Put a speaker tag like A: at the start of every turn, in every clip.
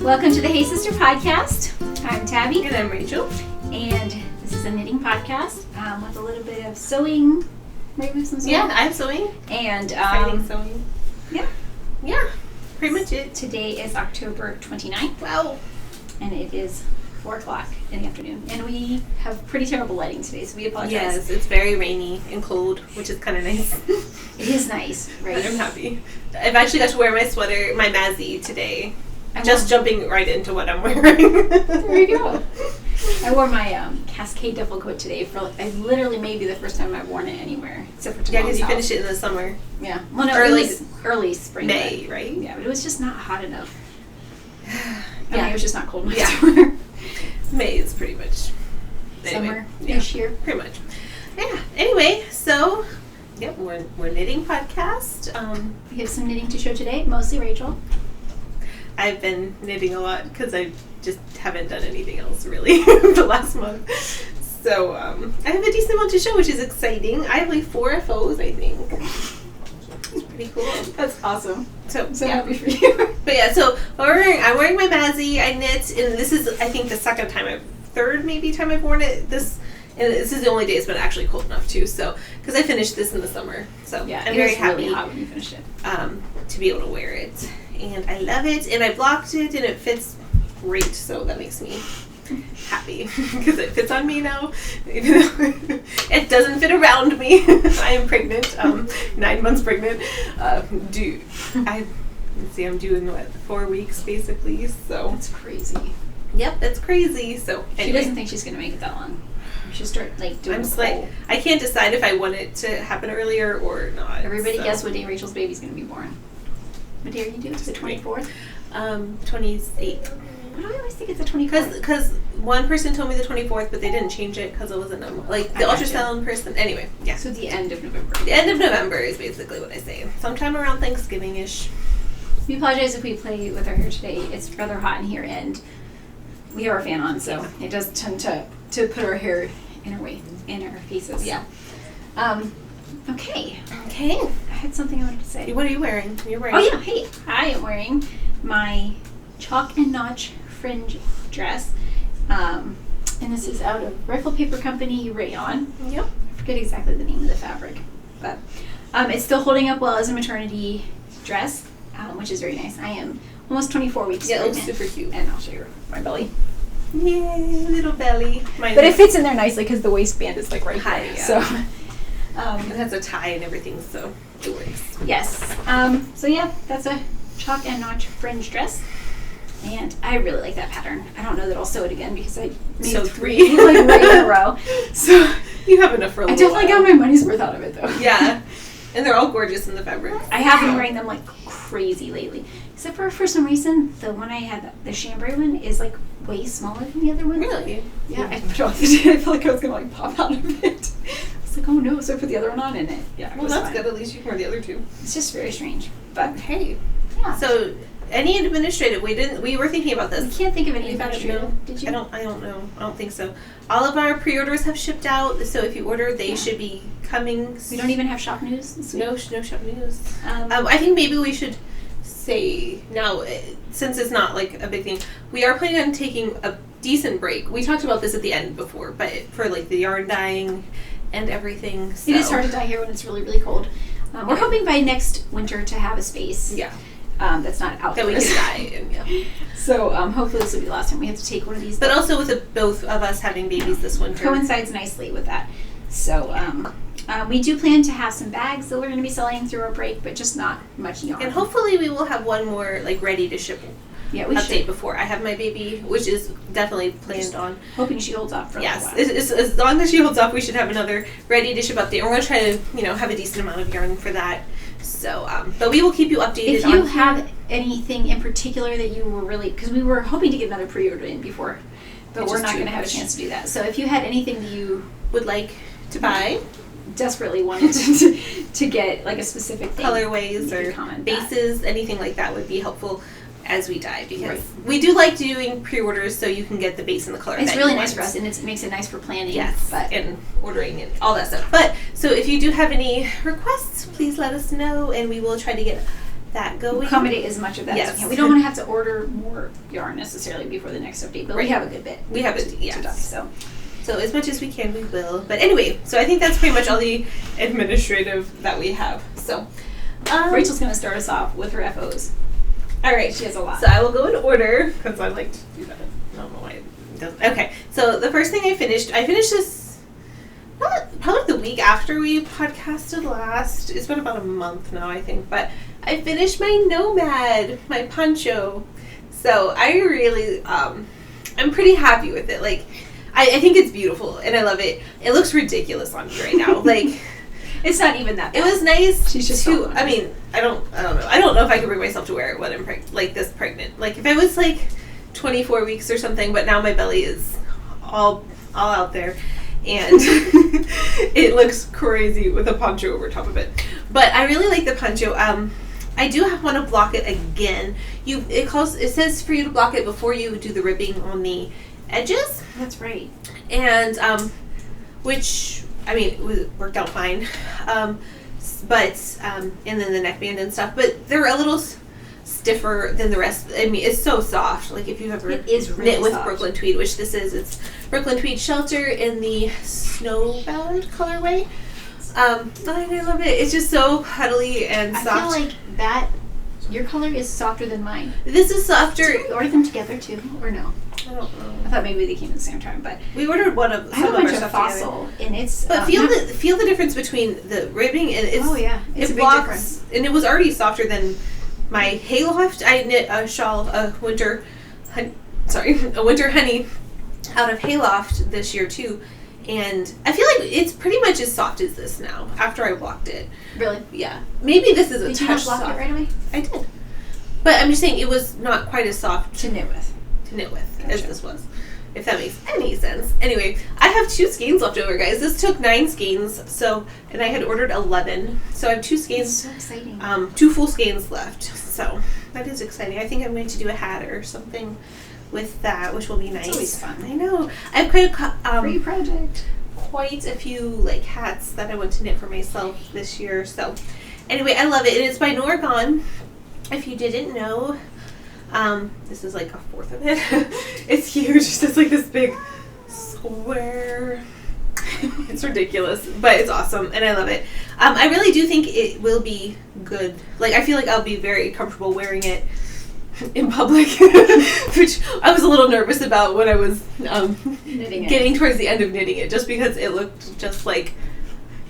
A: Welcome to the Hey Sister podcast. I'm Tabi.
B: And I'm Rachel.
A: And this is a knitting podcast with a little bit of sewing. Maybe some sewing.
B: Yeah, I'm sewing.
A: And
B: sewing.
A: Yeah.
B: Yeah, pretty much it.
A: Today is October 29th.
B: Wow.
A: And it is 4 o'clock in the afternoon. And we have pretty terrible lighting today, so we apologize.
B: Yes, it's very rainy and cold, which is kind of nice.
A: It is nice, right?
B: I'm happy. I've actually got to wear my sweater, my Mazzy today. Jumping right into what I'm wearing.
A: There you go. I wore my Cascade duffel coat today for I literally maybe the first time I've worn it anywhere except for tomorrow's
B: because you finished it in the summer.
A: Yeah. Well, no, it was early spring.
B: May, right?
A: Yeah, but it was just not hot enough.
B: Yeah.
A: It was just not cold enough to wear.
B: May is pretty much
A: summer this year.
B: Pretty much. Yeah. Anyway, so we're knitting podcast.
A: We have some knitting to show today, mostly Rachel.
B: I've been knitting a lot because I just haven't done anything else really the last month. So I have a decent amount to show, which is exciting. I have like 4 FOs, I think. It's pretty cool.
A: That's awesome.
B: So
A: happy for you.
B: But yeah, so I'm wearing my Mazzy. I knit, and this is I think the third time I've worn it. And this is the only day it's been actually cold enough too. So because I finished this in the summer, so
A: yeah,
B: I'm very happy
A: really hot when you finished it.
B: To be able to wear it. And I love it, and I blocked it, and it fits great, so that makes me happy, because it fits on me now. It doesn't fit around me. I am pregnant, 9 months pregnant. I'm doing, 4 weeks, basically, so.
A: That's crazy.
B: Yep, that's crazy, so anyway.
A: She doesn't think she's going to make it that long. She should start, doing
B: I can't decide if I want it to happen earlier or not.
A: Everybody guess what day Rachel's baby's going to be born. What day are you due? It's the 24th?
B: 28th.
A: Why do I always think it's the 24th?
B: Because one person told me the 24th, but they didn't change it because it wasn't the ultrasound person. Anyway, yeah.
A: So the end of November.
B: The end of November is basically what I say. Sometime around Thanksgiving-ish.
A: We apologize if we play with our hair today. It's rather hot in here, and we have our fan on, so it does tend to put our hair in our faces.
B: Yeah.
A: Okay. I had something I wanted to say.
B: What are you wearing? You're wearing.
A: Oh yeah. Hey, I am wearing my chalk and notch fringe dress, and this is out of Rifle Paper Company rayon.
B: Yep.
A: I forget exactly the name of the fabric, but it's still holding up well as a maternity dress, which is very nice. I am almost 24 weeks pregnant.
B: Yeah, it looks super cute.
A: And I'll show you my belly.
B: Yay, little belly.
A: But it fits in there nicely because the waistband is right
B: high.
A: here.
B: Yeah.
A: So.
B: It has a tie and everything, so it works.
A: Yes. So yeah, that's a chalk and notch fringe dress, and I really like that pattern. I don't know that I'll sew it again because I made 3 right in a row. So
B: you have enough for a little
A: I definitely got my money's worth out of it though.
B: Yeah, and they're all gorgeous in the fabric.
A: I have been wearing them like crazy lately, except for some reason the one I had, the chambray one, is way smaller than the other one.
B: Really?
A: Yeah. I put it on the day. I felt like I was gonna pop out of it. Oh no, so I put the other one on in it. Yeah,
B: well, that's good. At least you can wear the other 2.
A: It's just very strange. But
B: hey.
A: Yeah.
B: So any administrative, we were thinking about this.
A: We can't think of any administrative. Did you?
B: I don't know. I don't think so. All of our pre-orders have shipped out, so if you order, they should be coming.
A: We don't even have shop news this week?
B: No shop news. I think maybe we should say now, since it's not a big thing, we are planning on taking a decent break. We talked about this at the end before, but for the yarn dyeing and everything. So.
A: It is hard to dye here when it's really, really cold. We're hoping by next winter to have a space.
B: Yeah.
A: That's not outdoors.
B: That we can dye in, yeah.
A: So hopefully this will be the last time we have to take one of these.
B: But also with both of us having babies this winter.
A: Coincides nicely with that. So we do plan to have some bags that we're going to be selling through our break, but just not much yarn.
B: And hopefully we will have one more ready to ship.
A: Yeah, we
B: update
A: should.
B: Before I have my baby, which is definitely planned on.
A: Hoping she holds up for a while.
B: Yes, as long as she holds up, we should have another ready to ship update. We're going to try to, have a decent amount of yarn for that. So, but we will keep you updated.
A: If you have anything in particular that you were really, because we were hoping to get another pre-order in before, but we're not going to have a chance to do that. So if you had anything that you
B: would like to buy,
A: desperately wanted to get a specific thing,
B: colorways or bases, anything like that would be helpful as we dye, because we do like doing pre-orders so you can get the base and the color.
A: It's really nice for us, and it makes it nice for planning.
B: Yes, and ordering and all that stuff. But so if you do have any requests, please let us know, and we will try to get that going.
A: Accommodate as much of that as we can. We don't want to have to order more yarn necessarily before the next update, but we have a good bit.
B: We have it,
A: to done, so
B: as much as we can, we will. But anyway, so I think that's pretty much all the administrative that we have. So
A: Rachel's going to start us off with her FOs.
B: All right,
A: she has a lot.
B: So I will go in order because I like to do that. I don't know why it doesn't. Okay, so the first thing I finished this probably the week after we podcasted last. It's been about a month now, I think, but I finished my Nomad, my poncho. So I really, I'm pretty happy with it. Like, I think it's beautiful and I love it. It looks ridiculous on me right now. Like,
A: it's not even that bad.
B: It was nice.
A: She's just
B: to. I mean, I don't know. I don't know if I could bring myself to wear it when I'm this pregnant. Like, if I was like 24 weeks or something, but now my belly is all out there, and it looks crazy with a poncho over top of it. But I really like the poncho. I do want to block it again. It says for you to block it before you do the ribbing on the edges.
A: That's right.
B: And which, I mean, it worked out fine. But and then the neckband and stuff. But they're a little stiffer than the rest. I mean, it's so soft. Like, if you've ever knit with Brooklyn Tweed, which this is, it's Brooklyn Tweed Shelter in the Snowbound colorway. I love it. It's just so cuddly and soft.
A: I feel like that, your color is softer than mine.
B: This is softer.
A: Did you order them together too, or no?
B: I don't know.
A: I thought maybe they came at the same time, but
B: we ordered one of.
A: I have a bunch of Fossil, and it's.
B: But feel the difference between the ribbing and it's.
A: Oh yeah, it's a big difference.
B: And it was already softer than my Hayloft. I knit a shawl, a winter honey, out of Hayloft this year too. And I feel like it's pretty much as soft as this now after I blocked it.
A: Really?
B: Yeah. Maybe this is a
A: touch
B: soft.
A: Did you not block it right away?
B: I did. But I'm just saying it was not quite as soft
A: to knit with
B: gotcha. As this was. If that makes any sense. Anyway, I have 2 skeins left over, guys. This took 9 skeins, and I had ordered 11. So I have 2 skeins.
A: That's so exciting.
B: 2 full skeins left. So that is exciting. I think I'm going to do a hat or something with that, which will be nice.
A: It's always fun.
B: I know. I've quite
A: free project.
B: Quite a few hats that I want to knit for myself this year. So anyway, I love it. And it's by Norah. If you didn't know, this is like a fourth of it. It's huge. It's just like this big square. It's ridiculous, but it's awesome and I love it. I really do think it will be good. Like, I feel like I'll be very comfortable wearing it in public, which I was a little nervous about when I was getting towards the end of knitting it, just because it looked just like,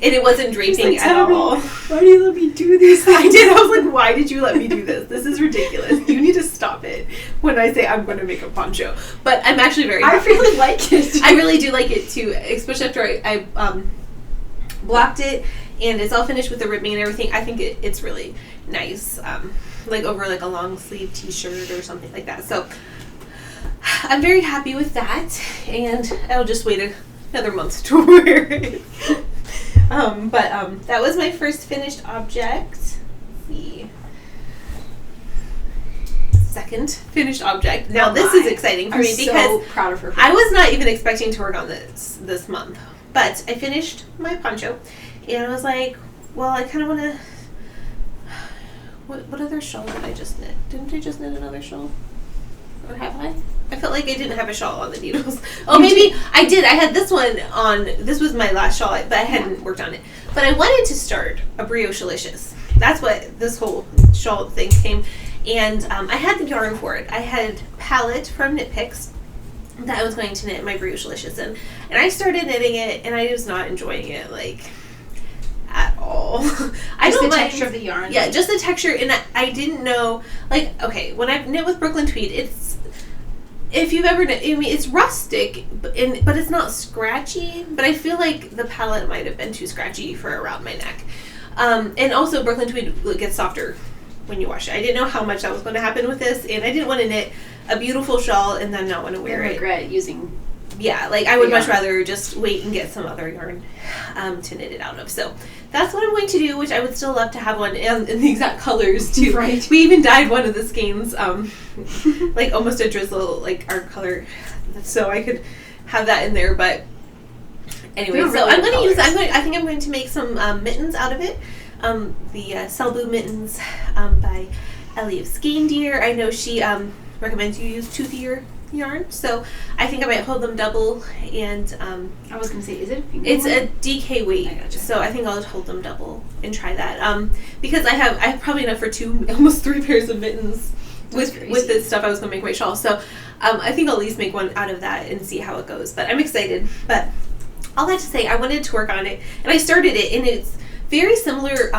B: and it wasn't draping at all.
A: Why do you let me do this?
B: I did. I was like, why did you let me do this? This is ridiculous. You need to stop it when I say I'm going to make a poncho. But I'm actually very happy.
A: I really like it.
B: I really do like it too, especially after I blocked it and it's all finished with the ribbing and everything. I think it's really nice. Like over like a long sleeve t-shirt or something like that. So I'm very happy with that, and I'll just wait another month to wear it. That was my first finished object. The second finished object. Now this is exciting for me because
A: so proud of her.
B: I was not even expecting to work on this month, but I finished my poncho, and I was like, well, I kind of want to. What other shawl did I just knit? Didn't I just knit another shawl? Or have I? I felt like I didn't have a shawl on the needles. Oh, maybe I did. I had this one on. This was my last shawl, but I hadn't worked on it. But I wanted to start a brioche Ulysse. That's what this whole shawl thing came. And I had the yarn for it. I had palette from Knit Picks that I was going to knit my brioche Ulysse in. And I started knitting it, and I was not enjoying it, like, at all. I don't
A: the
B: like
A: texture of the yarn.
B: Yeah, just the texture, and I didn't know, like, okay, when I knit with Brooklyn Tweed, it's, if you've ever knit, I mean, it's rustic, but it's not scratchy, but I feel like the palette might have been too scratchy for around my neck. And also Brooklyn Tweed gets softer when you wash it. I didn't know how much that was going to happen with this, and I didn't want to knit a beautiful shawl and then not want to wear it.
A: Regret using.
B: Yeah, like I would much rather just wait and get some other yarn to knit it out of. So that's what I'm going to do, which I would still love to have one in the exact colors too.
A: Right.
B: We even dyed one of the skeins, like almost a drizzle, like our color, so I could have that in there. But anyway, so I'm going to use. I think I'm going to make some mittens out of it. the Selbu mittens by Ellie of Skein. I know she recommends you use toothier yarn, so I think I might hold them double. And
A: I was gonna say, is it a finger
B: it's
A: one?
B: a DK weight,
A: Gotcha.
B: so I think I'll hold them double and try that. Because I have probably enough for almost 3 pairs of mittens with the stuff I was gonna make my shawl. So I think I'll at least make one out of that and see how it goes. But I'm excited. But all that to say, I wanted to work on it, and I started it, and it's very similar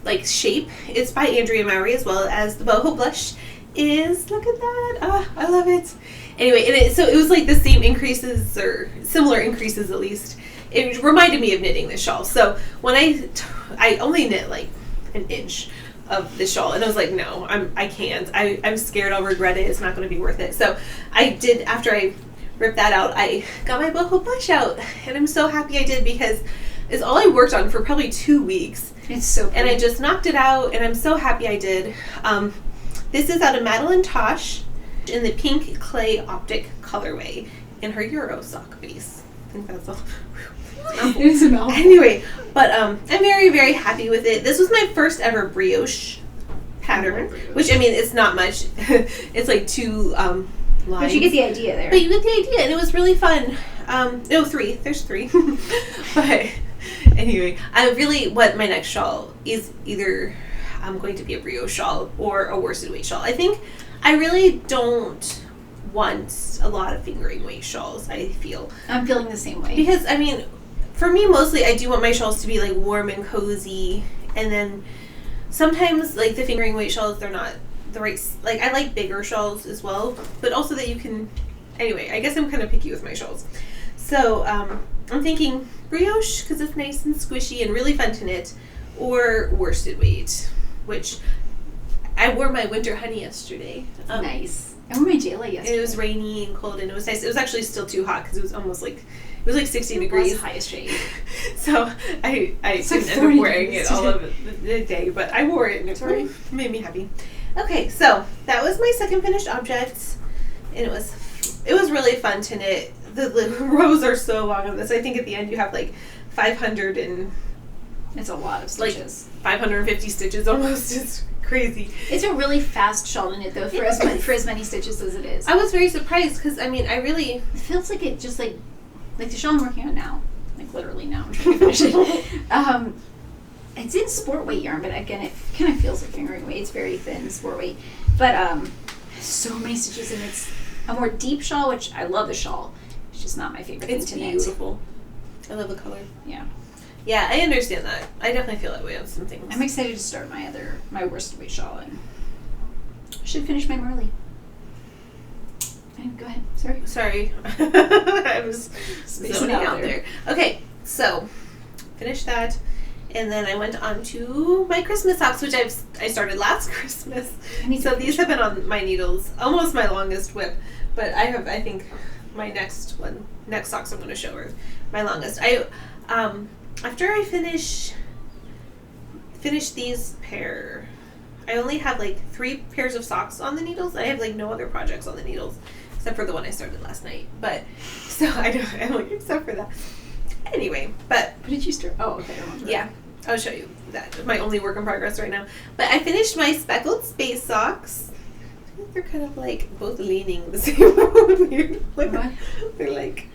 B: like shape. It's by Andrea Mowry as well as the Boho blush is. Look at that. I love it. Anyway, and so it was like the same increases, or similar increases at least. It reminded me of knitting this shawl. So when I only knit like an inch of the shawl, and I was like, no, I can't. I'm scared I'll regret it. It's not going to be worth it. So I did, after I ripped that out, I got my Boho blush out, and I'm so happy I did, because it's all I worked on for probably 2 weeks.
A: It's so pretty.
B: And I just knocked it out, and I'm so happy I did. This is out of Madelinetosh in the pink clay Optic colorway in her Euro sock base. I think that's all.
A: It's a mouthful.
B: Anyway, but I'm very, very happy with it. This was my first ever brioche pattern, which, I mean, it's not much. It's like 2 lines.
A: But you get the idea there.
B: But you get the idea, and it was really fun. No, 3. There's 3. But anyway, what my next shawl is, either I'm going to be a brioche shawl or a worsted weight shawl. I think I really don't want a lot of fingering weight shawls, I feel.
A: I'm feeling the same way.
B: Because, I mean, for me, mostly, I do want my shawls to be, like, warm and cozy. And then sometimes, like, the fingering weight shawls, they're not the right... Like, I like bigger shawls as well. But also that you can... Anyway, I guess I'm kind of picky with my shawls. So, I'm thinking brioche, because it's nice and squishy and really fun to knit. Or worsted weight, which... I wore my winter honey yesterday.
A: Nice. I wore my Jayla yesterday.
B: It was rainy and cold, and it was nice. It was actually still too hot, because it was almost like... It was like 60 degrees.
A: Highest shade.
B: So I didn't end up wearing it all of the day, but I wore it, and it made me happy. Okay, so that was my second finished object, and it was really fun to knit. The rows are so long on this. I think at the end you have like 500 and...
A: It's a lot of stitches.
B: Like 550 stitches almost. It's crazy.
A: It's a really fast shawl to knit, though, for as many stitches as it is.
B: I was very surprised, because, I mean, it
A: feels like it just, like the shawl I'm working on now. Like, literally now. I'm trying to finish it. It's in sport weight yarn, but again, it kind of feels like fingering weight. It's very thin sport weight. But so many stitches, and it's a more deep shawl, which I love the shawl. It's just not my favorite thing to knit. It's beautiful.
B: I love the color.
A: Yeah.
B: Yeah, I understand that. I definitely feel that way on some things.
A: I'm excited to start my worsted weight shawl, and I should finish my Marley. Go ahead.
B: Sorry. I was zoning out there. Okay, so finished that, and then I went on to my Christmas socks, which I started last Christmas. So these have been on my needles, almost my longest whip, but I think my next socks I'm going to show are my longest. After I finish these pair, I only have like 3 pairs of socks on the needles. I have like no other projects on the needles except for the one I started last night. But so I'm like, except for that. Anyway, but
A: what did you start? Oh, okay. I remember.
B: Yeah, I'll show you that. My only work in progress right now. But I finished my Speckled space socks. I think they're kind of like both leaning the same way. Like, what? They're like,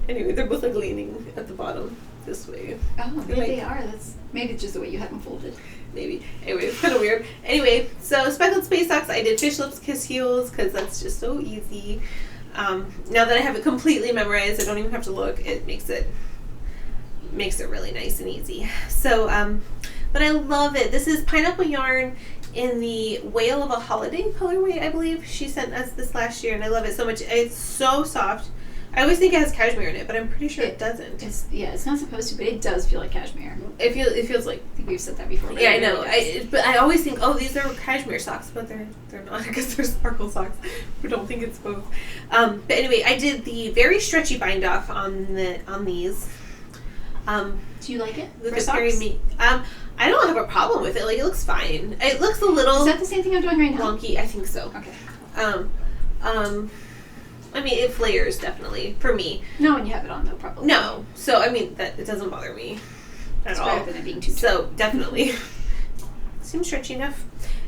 B: anyway, they're both like leaning at the bottom this way.
A: Oh, maybe they are. Maybe it's just the way you have them folded.
B: Maybe. Anyway, it's kind of weird. Anyway, so Speckled space socks, I did fish lips, kiss heels, because that's just so easy. Now that I have it completely memorized, I don't even have to look. It makes it really nice and easy. So, but I love it. This is pineapple yarn in the Whale of a Holiday colorway, I believe. She sent us this last year, and I love it so much. It's so soft. I always think it has cashmere in it, but I'm pretty sure it doesn't.
A: It's not supposed to, but it does feel like cashmere.
B: It feels like...
A: I think we've said that before.
B: Yeah, I know. But I always think, oh, these are cashmere socks, but they're not, because they're sparkle socks. I don't think it's both. But anyway, I did the very stretchy bind off on these.
A: Do you like it?
B: For socks? I don't have a problem with it. Like, it looks fine. It looks a little...
A: Is that the same thing I'm doing right now?
B: Wonky. I think so.
A: Okay.
B: I mean, it flares, definitely, for me.
A: No, when you have it on, no problem.
B: No. So, I mean, it doesn't bother me. at
A: It's
B: all.
A: better than it being too tight.
B: So definitely. Seems stretchy enough.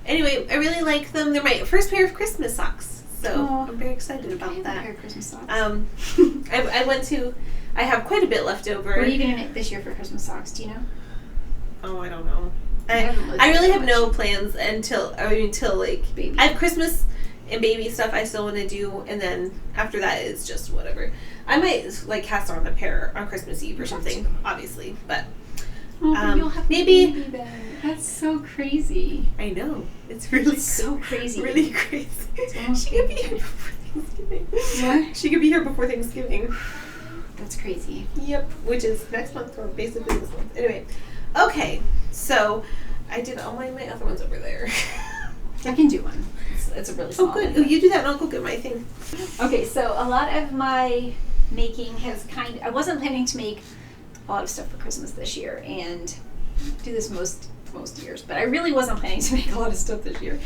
B: Anyway, I really like them. They're my first pair of Christmas socks. So I'm very excited about that.
A: A pair of Christmas socks.
B: I have quite a bit left over.
A: What are you going to knit this year for Christmas socks? Do you know?
B: Oh, I don't know.
A: haven't
B: I really
A: that
B: have
A: much.
B: no plans until like
A: Baby.
B: I have Christmas and baby stuff I still want to do, and then after that it's just whatever. I might like cast on a pair on Christmas Eve or something, obviously, but
A: But you'll have
B: maybe-
A: a baby then. That's so crazy.
B: I know it's really
A: So crazy.
B: really crazy.
A: almost
B: She could be here before Thanksgiving.
A: What?
B: She could be here before Thanksgiving.
A: That's crazy.
B: Yep, which is next month or basically this month. Anyway, okay, so I did all my other ones over there.
A: I can do one. It's a really small
B: Oh, good.
A: one.
B: Oh, you do that and I'll go get my thing.
A: Okay, so a lot of my making has I wasn't planning to make a lot of stuff for Christmas this year and do this most years, but I really wasn't planning to make a lot of stuff this year.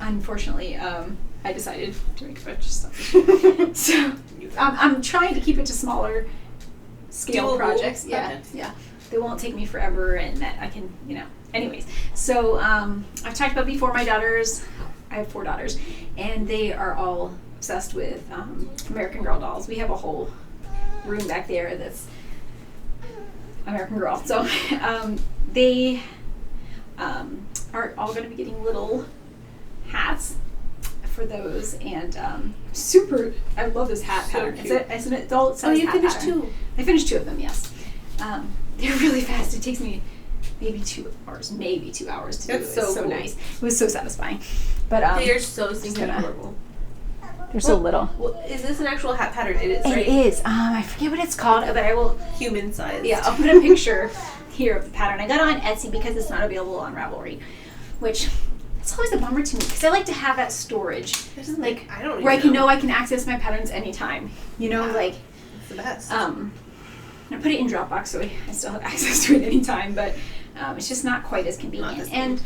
A: Unfortunately, I decided to make a bunch of stuff this year. So I'm trying to keep it to smaller scale
B: Doable
A: projects.
B: projects.
A: Yeah. They won't take me forever and that I can, Anyways, so I've talked about before my daughters. I have 4 daughters, and they are all obsessed with American Girl dolls. We have a whole room back there that's American Girl. So they are all going to be getting little hats for those, and I love this hat
B: So
A: pattern.
B: cute.
A: It's an adult size
B: Oh, you
A: hat
B: finished
A: pattern.
B: 2.
A: I finished 2 of them, yes. They're really fast. It takes me maybe 2 hours to do.
B: That's
A: It's
B: so
A: so
B: cool.
A: nice. It was so satisfying. But
B: They are so stinking
A: gonna-
B: adorable.
A: they're so little.
B: Well, is this an actual hat pattern? It is,
A: It
B: right?
A: is. I forget what it's called, but I will.
B: Human size.
A: Yeah, I'll put a picture here of the pattern. I got it on Etsy because it's not available on Ravelry, which it's always a bummer to me because I like to have that storage, like
B: I don't
A: where I
B: even
A: can know I can access my patterns anytime.
B: Yeah.
A: Like
B: It's the best.
A: I put it in Dropbox so I still have access to it anytime, but it's just not quite as convenient.
B: Not the
A: And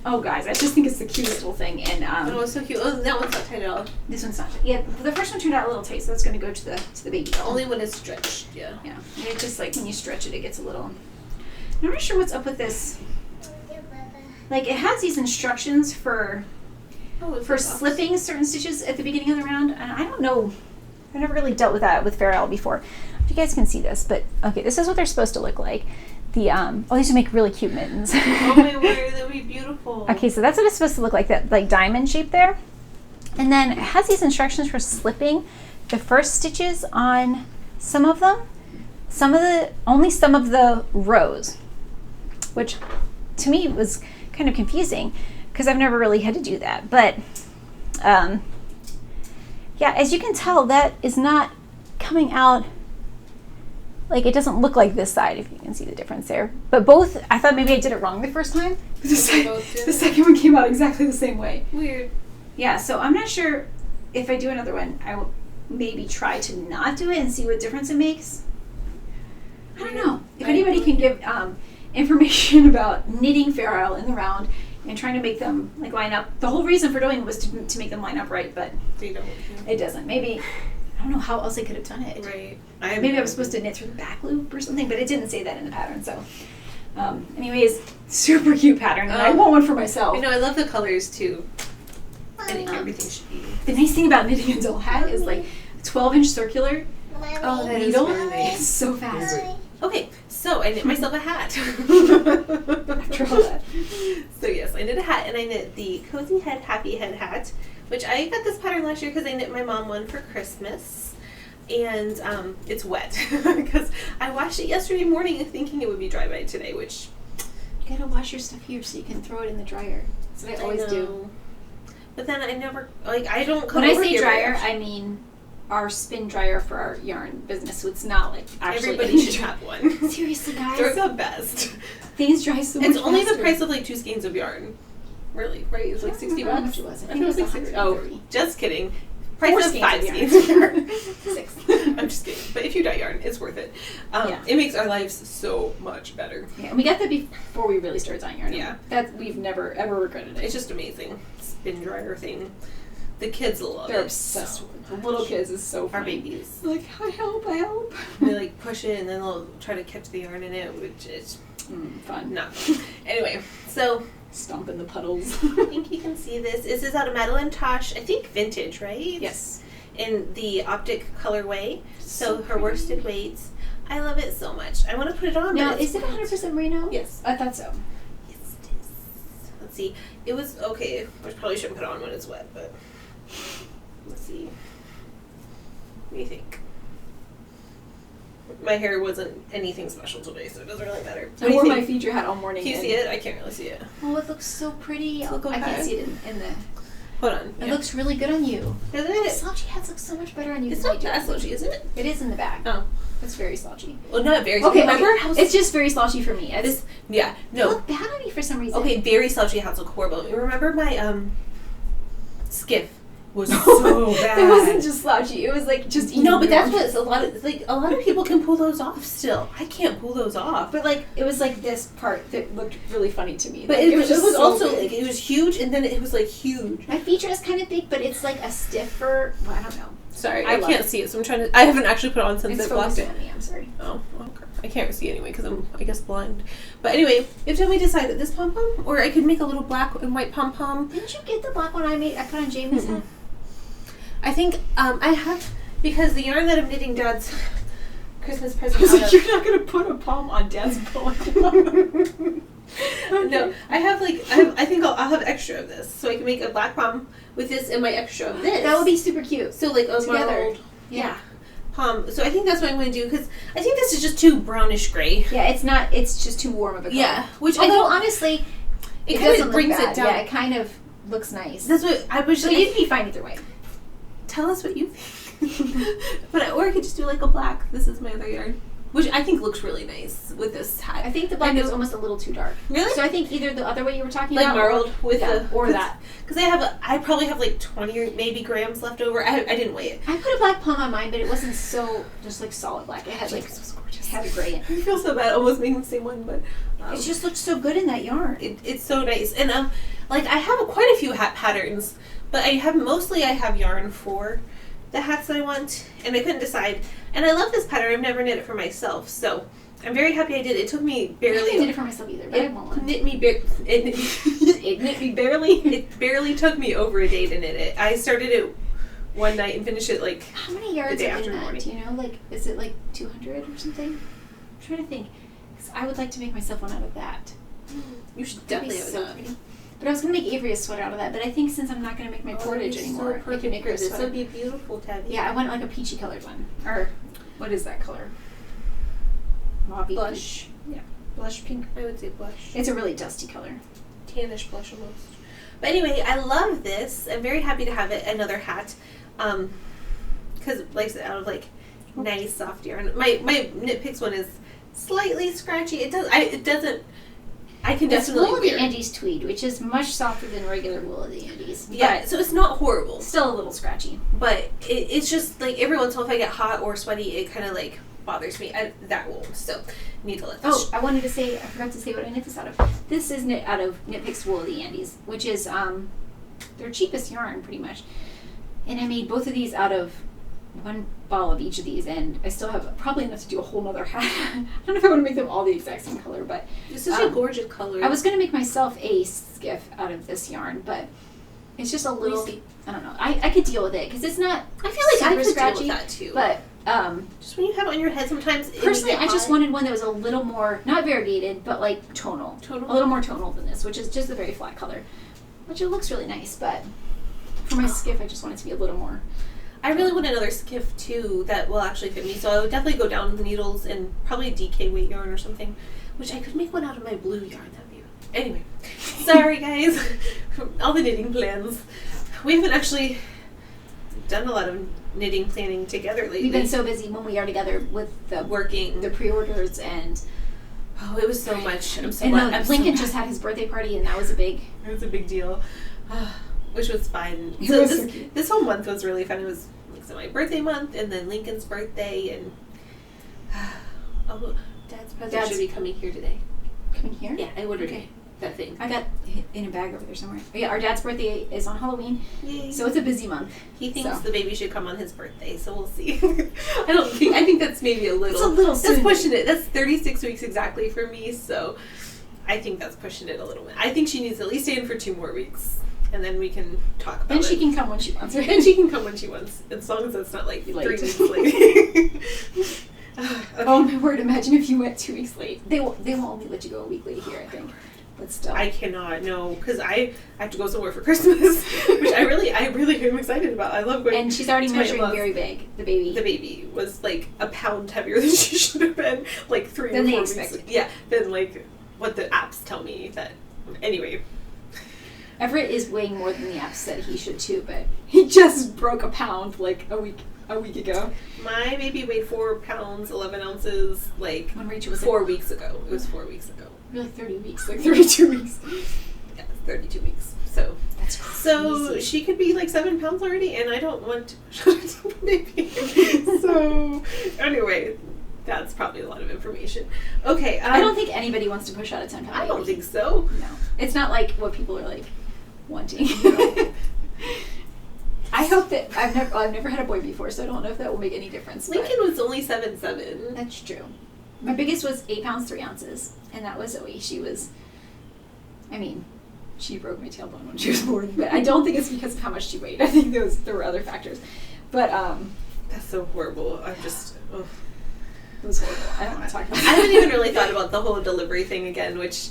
A: oh, guys, I just think it's the cutest little thing. And
B: Oh, it's so cute. Oh, that one's not tight at all.
A: this one's not. Yeah, the first one turned out a little tight, so that's going to go to the baby doll.
B: Only when it's stretched. Yeah.
A: Yeah, and it just like when you stretch it, it gets a little. I'm not sure what's up with this. Like it has these instructions for
B: Oh, it's
A: for
B: the box.
A: slipping certain stitches at the beginning of the round, and I don't know. I've never really dealt with that with Farrell before. If you guys can see this, but okay, this is what they're supposed to look like. The these would make really cute mittens.
B: Oh my word, that would be beautiful.
A: Okay, so that's what it's supposed to look like, that like diamond shape there. And then it has these instructions for slipping the first stitches on some of them. Only some of the rows, which to me was kind of confusing because I've never really had to do that. But yeah, as you can tell, that is not coming out. Like, it doesn't look like this side, if you can see the difference there. But both, I thought maybe I did it wrong the first time. But the second one came out exactly the same way.
B: Weird.
A: Yeah, so I'm not sure if I do another one, I will maybe try to not do it and see what difference it makes. I don't know. If anybody can give information about knitting Fair Isle in the round and trying to make them like line up. The whole reason for doing it was to make them line up right, but
B: They don't.
A: it doesn't. Maybe, I don't know how else I could have done it.
B: Right.
A: Maybe I was supposed to knit through the back loop or something, but it didn't say that in the pattern. So, anyways, super cute pattern, and I want one for myself.
B: I know, I love the colors too. I think everything should be.
A: The nice thing about knitting a doll hat is like a 12-inch circular
B: Oh, that is
A: needle.
B: really nice.
A: It's so fast.
B: Okay, so I knit myself a hat.
A: After all that.
B: So yes, I knit a hat, and I knit the Cozy Head Happy Head hat, which I got this pattern last year because I knit my mom one for Christmas, and it's wet because I washed it yesterday morning thinking it would be dry by today, which
A: You gotta wash your stuff here so you can throw it in the dryer. That's what I always do.
B: know. But then I never, like, I don't come
A: When I
B: over
A: say
B: here very
A: dryer,
B: often.
A: I mean our spin dryer for our yarn business. So it's not like actually
B: Everybody
A: in the
B: should
A: dryer.
B: have one.
A: Seriously, guys.
B: They're the best.
A: Things dry so much
B: It's only the
A: faster.
B: price of like 2 skeins of yarn. Really, right? It's like 60
A: How much
B: bucks.
A: it was. I
B: I
A: think
B: think it was
A: it
B: like
A: was
B: 60. Oh,
A: 130.
B: just kidding.
A: 4
B: Price of
A: skeins
B: 5
A: of
B: skeins of yarn.
A: 6.
B: I'm just kidding. But if you dye yarn, it's worth it.
A: Yeah.
B: It makes our lives so much better.
A: Yeah, and we got that before we really started dyeing yarn.
B: Yeah.
A: That we've never ever regretted it.
B: It's just amazing. Spin dryer thing. The kids love it.
A: They're obsessed with it. The little kids is so funny.
B: Our babies.
A: Like, I help.
B: And they like push it and then they'll try to catch the yarn in it, which is
A: fun.
B: not fun. Anyway, so
A: stomp in the puddles.
B: I think you can see this. This is out of Madelinetosh, I think vintage, right?
A: Yes.
B: In the Optic colorway. So her
A: pretty.
B: worsted weights. I love it so much. I want to put it on.
A: Now,
B: but
A: is it 100% merino?
B: Yes.
A: I thought so.
B: Yes, it is. Let's see. It was okay. I probably shouldn't put it on when it's wet, but let's see. What do you think? My hair wasn't anything special today, so it doesn't really matter.
A: I wore my feature hat all morning.
B: Can you see it? I can't really see it.
A: Oh, it looks so pretty.
B: Look okay.
A: I can't see it in the...
B: Hold on.
A: It looks really good on you.
B: Isn't
A: The
B: it?
A: slouchy hats look so much better on you.
B: It's
A: than
B: not
A: they do.
B: that slouchy, isn't it?
A: It is in the back.
B: Oh.
A: It's very slouchy.
B: Well, not very
A: Okay,
B: slouchy. Remember how...
A: It's just very slouchy for me.
B: Yeah,
A: They
B: no.
A: look bad on me for some reason.
B: Okay, very slouchy hats look horrible. You remember my, skiff was so bad.
A: It wasn't just slouchy. It was like just
B: No, but that's what a lot of people can pull those off still. I can't pull those off.
A: But like it was like this part that looked really funny to me.
B: But
A: Like,
B: it was
A: just so
B: also
A: big.
B: like it was huge, and then it was like huge.
A: My feature is kind of big, but it's like a stiffer. Well, I don't know.
B: Sorry,
A: I
B: I
A: love
B: can't
A: it.
B: see it, so I'm trying to. I haven't actually put it on since
A: It's
B: I blocked
A: focused
B: it.
A: on me. I'm sorry.
B: Oh, okay. I can't see anyway because I'm, I guess, blind. But anyway, if we decide that this pom pom, or I could make a little black and white pom pom.
A: Didn't you get the black one I made? I put on Jamie's hat.
B: I think I have, because the yarn that I'm knitting Dad's Christmas present
A: I was
B: out
A: like,
B: of.
A: you're not gonna put a palm on Dad's palm.
B: No, I have I think I'll have extra of this, so I can make a black pom with this and my extra of this.
A: That would be super cute.
B: so like a
A: together.
B: marbled, yeah, pom. So I think that's what I'm going to do, because I think this is just too brownish gray.
A: Yeah, it's not. It's just too warm of a color.
B: Yeah, which
A: Although
B: I don't,
A: honestly,
B: it kind
A: doesn't
B: of
A: look
B: brings
A: bad.
B: it down.
A: Yeah, it kind of looks nice.
B: That's what I wish.
A: So you'd be fine either way.
B: Tell us what you think. But or I could just do like a black. This is my other yarn, which I think looks really nice with this hat.
A: I think the black is almost a little too dark.
B: Really?
A: So I think either the other way you were talking
B: Like
A: about,
B: marbled with
A: yeah, or that.
B: Because I probably have like 20 or maybe grams left over. I didn't weigh it.
A: I put a black palm on mine, but it wasn't so just like solid black. It had like
B: so gorgeous.
A: had a gray in it.
B: I feel so bad almost making the same one, but
A: It just looked so good in that yarn.
B: it's so nice. And like I have quite a few hat patterns, but I have yarn for the hats that I want, and I couldn't decide. And I love this pattern. I've never knit it for myself, so I'm very happy I did. It took me barely.
A: I did it for myself either, but I won't.
B: It knit me barely. It barely took me over a day to knit it. I started it one night and finished it like.
A: How many yards
B: the day
A: are
B: after
A: in that?
B: morning.
A: Do you know? Like, is it like 200 or something? I'm trying to think. 'Cause I would like to make myself one out of that.
B: You should
A: That'd
B: definitely
A: be
B: have
A: so
B: that.
A: pretty. But I was gonna make Avery a sweater out of that. But I think since I'm not gonna make my portage anymore, I can make her a
B: This
A: sweater.
B: would be beautiful, Tabi.
A: Yeah, I want like a peachy colored one. Or what is that color? Mauve
B: Blush.
A: Yeah, blush pink.
B: I would say blush.
A: It's a really dusty color.
B: Tannish blush almost. But anyway, I love this. I'm very happy to have it another hat, because like I said, out of like nice soft yarn. My Knit Picks one is slightly scratchy. It doesn't. I can
A: It's
B: definitely
A: wool of the
B: wear.
A: Andes tweed, which is much softer than regular wool of the Andes.
B: Yeah, so it's not horrible,
A: But still a little scratchy.
B: but it's just like every once in a while if I get hot or sweaty, it kind of like bothers me. That wool, so need to let this.
A: Oh, I wanted to say, I forgot to say what I knit this out of. This is knit out of Knit Picks Wool of the Andes, which is their cheapest yarn pretty much. And I made both of these out of one ball of each of these, and I still have probably enough to do a whole nother hat. I don't know if I want to make them all the exact same color, but
B: This is a gorgeous color.
A: I was going to make myself a skiff out of this yarn, but it's just a little,
B: see.
A: I don't know. I could deal with it because it's not
B: I feel like I
A: super
B: could
A: scratchy,
B: deal with that too.
A: but
B: just when you have it on your head, sometimes. it
A: personally,
B: can
A: I
B: get
A: just
B: hot.
A: wanted one that was a little more, not variegated, but like tonal.
B: Tonal?
A: A little more tonal than this, which is just a very flat color. Which it looks really nice, but for my skiff, I just want it to be a little more.
B: I really want another skiff too that will actually fit me. So I would definitely go down with needles and probably DK weight yarn or something, which I could make one out of my blue yarn. That'd be anyway. Sorry guys, all the knitting plans. We haven't actually done a lot of knitting planning together lately.
A: We've been so busy when we are together with the
B: working.
A: the pre-orders and
B: Oh, it was so much. I'm so
A: and
B: glad. I'm so
A: Lincoln
B: glad.
A: just had his birthday party, and that was a big.
B: It was a big deal, which was fun.
A: It
B: So
A: was so cute.
B: this whole month was really fun. It was like my birthday month, and then Lincoln's birthday, and Dad's present should be coming here today.
A: Coming here?
B: Yeah, I ordered
A: Okay.
B: it. that thing?
A: I got it in a bag over there somewhere. Oh, yeah, our dad's birthday is on Halloween.
B: Yay.
A: So it's a busy month.
B: He thinks the baby should come on his birthday, so we'll see. I think that's maybe a little.
A: It's a little soon.
B: That's pushing it. That's 36 weeks exactly for me, so I think that's pushing it a little bit. I think she needs to at least stay in for 2 more weeks, and then we can talk about it.
A: Then she can come when she wants.
B: Then she can come when she wants, as long as it's not like 3
A: Late.
B: weeks late. Okay.
A: Oh my word! Imagine if you went 2 weeks late. They won't only let you go a week late here, I think. But still,
B: I cannot, no, because I have to go somewhere for Christmas, which I really am excited about. I love going.
A: And she's already
B: to
A: measuring
B: my in-laws.
A: very big. The baby.
B: The baby was like a pound heavier than she should have been, like 3
A: Than
B: or
A: they
B: 4
A: expected.
B: weeks. Yeah, than like what the apps tell me that. Anyway,
A: Everett is weighing more than the app said he should too, but he just broke a pound like a week ago.
B: my baby weighed 4 pounds 11 ounces like
A: When Rachel was
B: 4 weeks ago. It was 4 weeks ago.
A: like 30 weeks, like 32 weeks.
B: Yeah, 32 weeks. So.
A: That's crazy.
B: So she could be like 7 pounds already, and I don't want to push her to the baby. So anyway, that's probably a lot of information. Okay,
A: I don't think anybody wants to push out a 10-pound
B: I
A: baby.
B: don't think so.
A: No, it's not like what people are like wanting.
B: No.
A: I hope that I've never had a boy before, so I don't know if that will make any difference. but
B: Lincoln was only 7'7".
A: That's true. My biggest was 8 pounds 3 ounces, and that was Zoe. She was, she broke my tailbone when she was born, but I don't think it's because of how much she weighed. I think there were other factors. But
B: That's so horrible. I'm just. Ugh.
A: it was horrible. I don't want to talk about it.
B: I haven't even really thought about the whole delivery thing again, which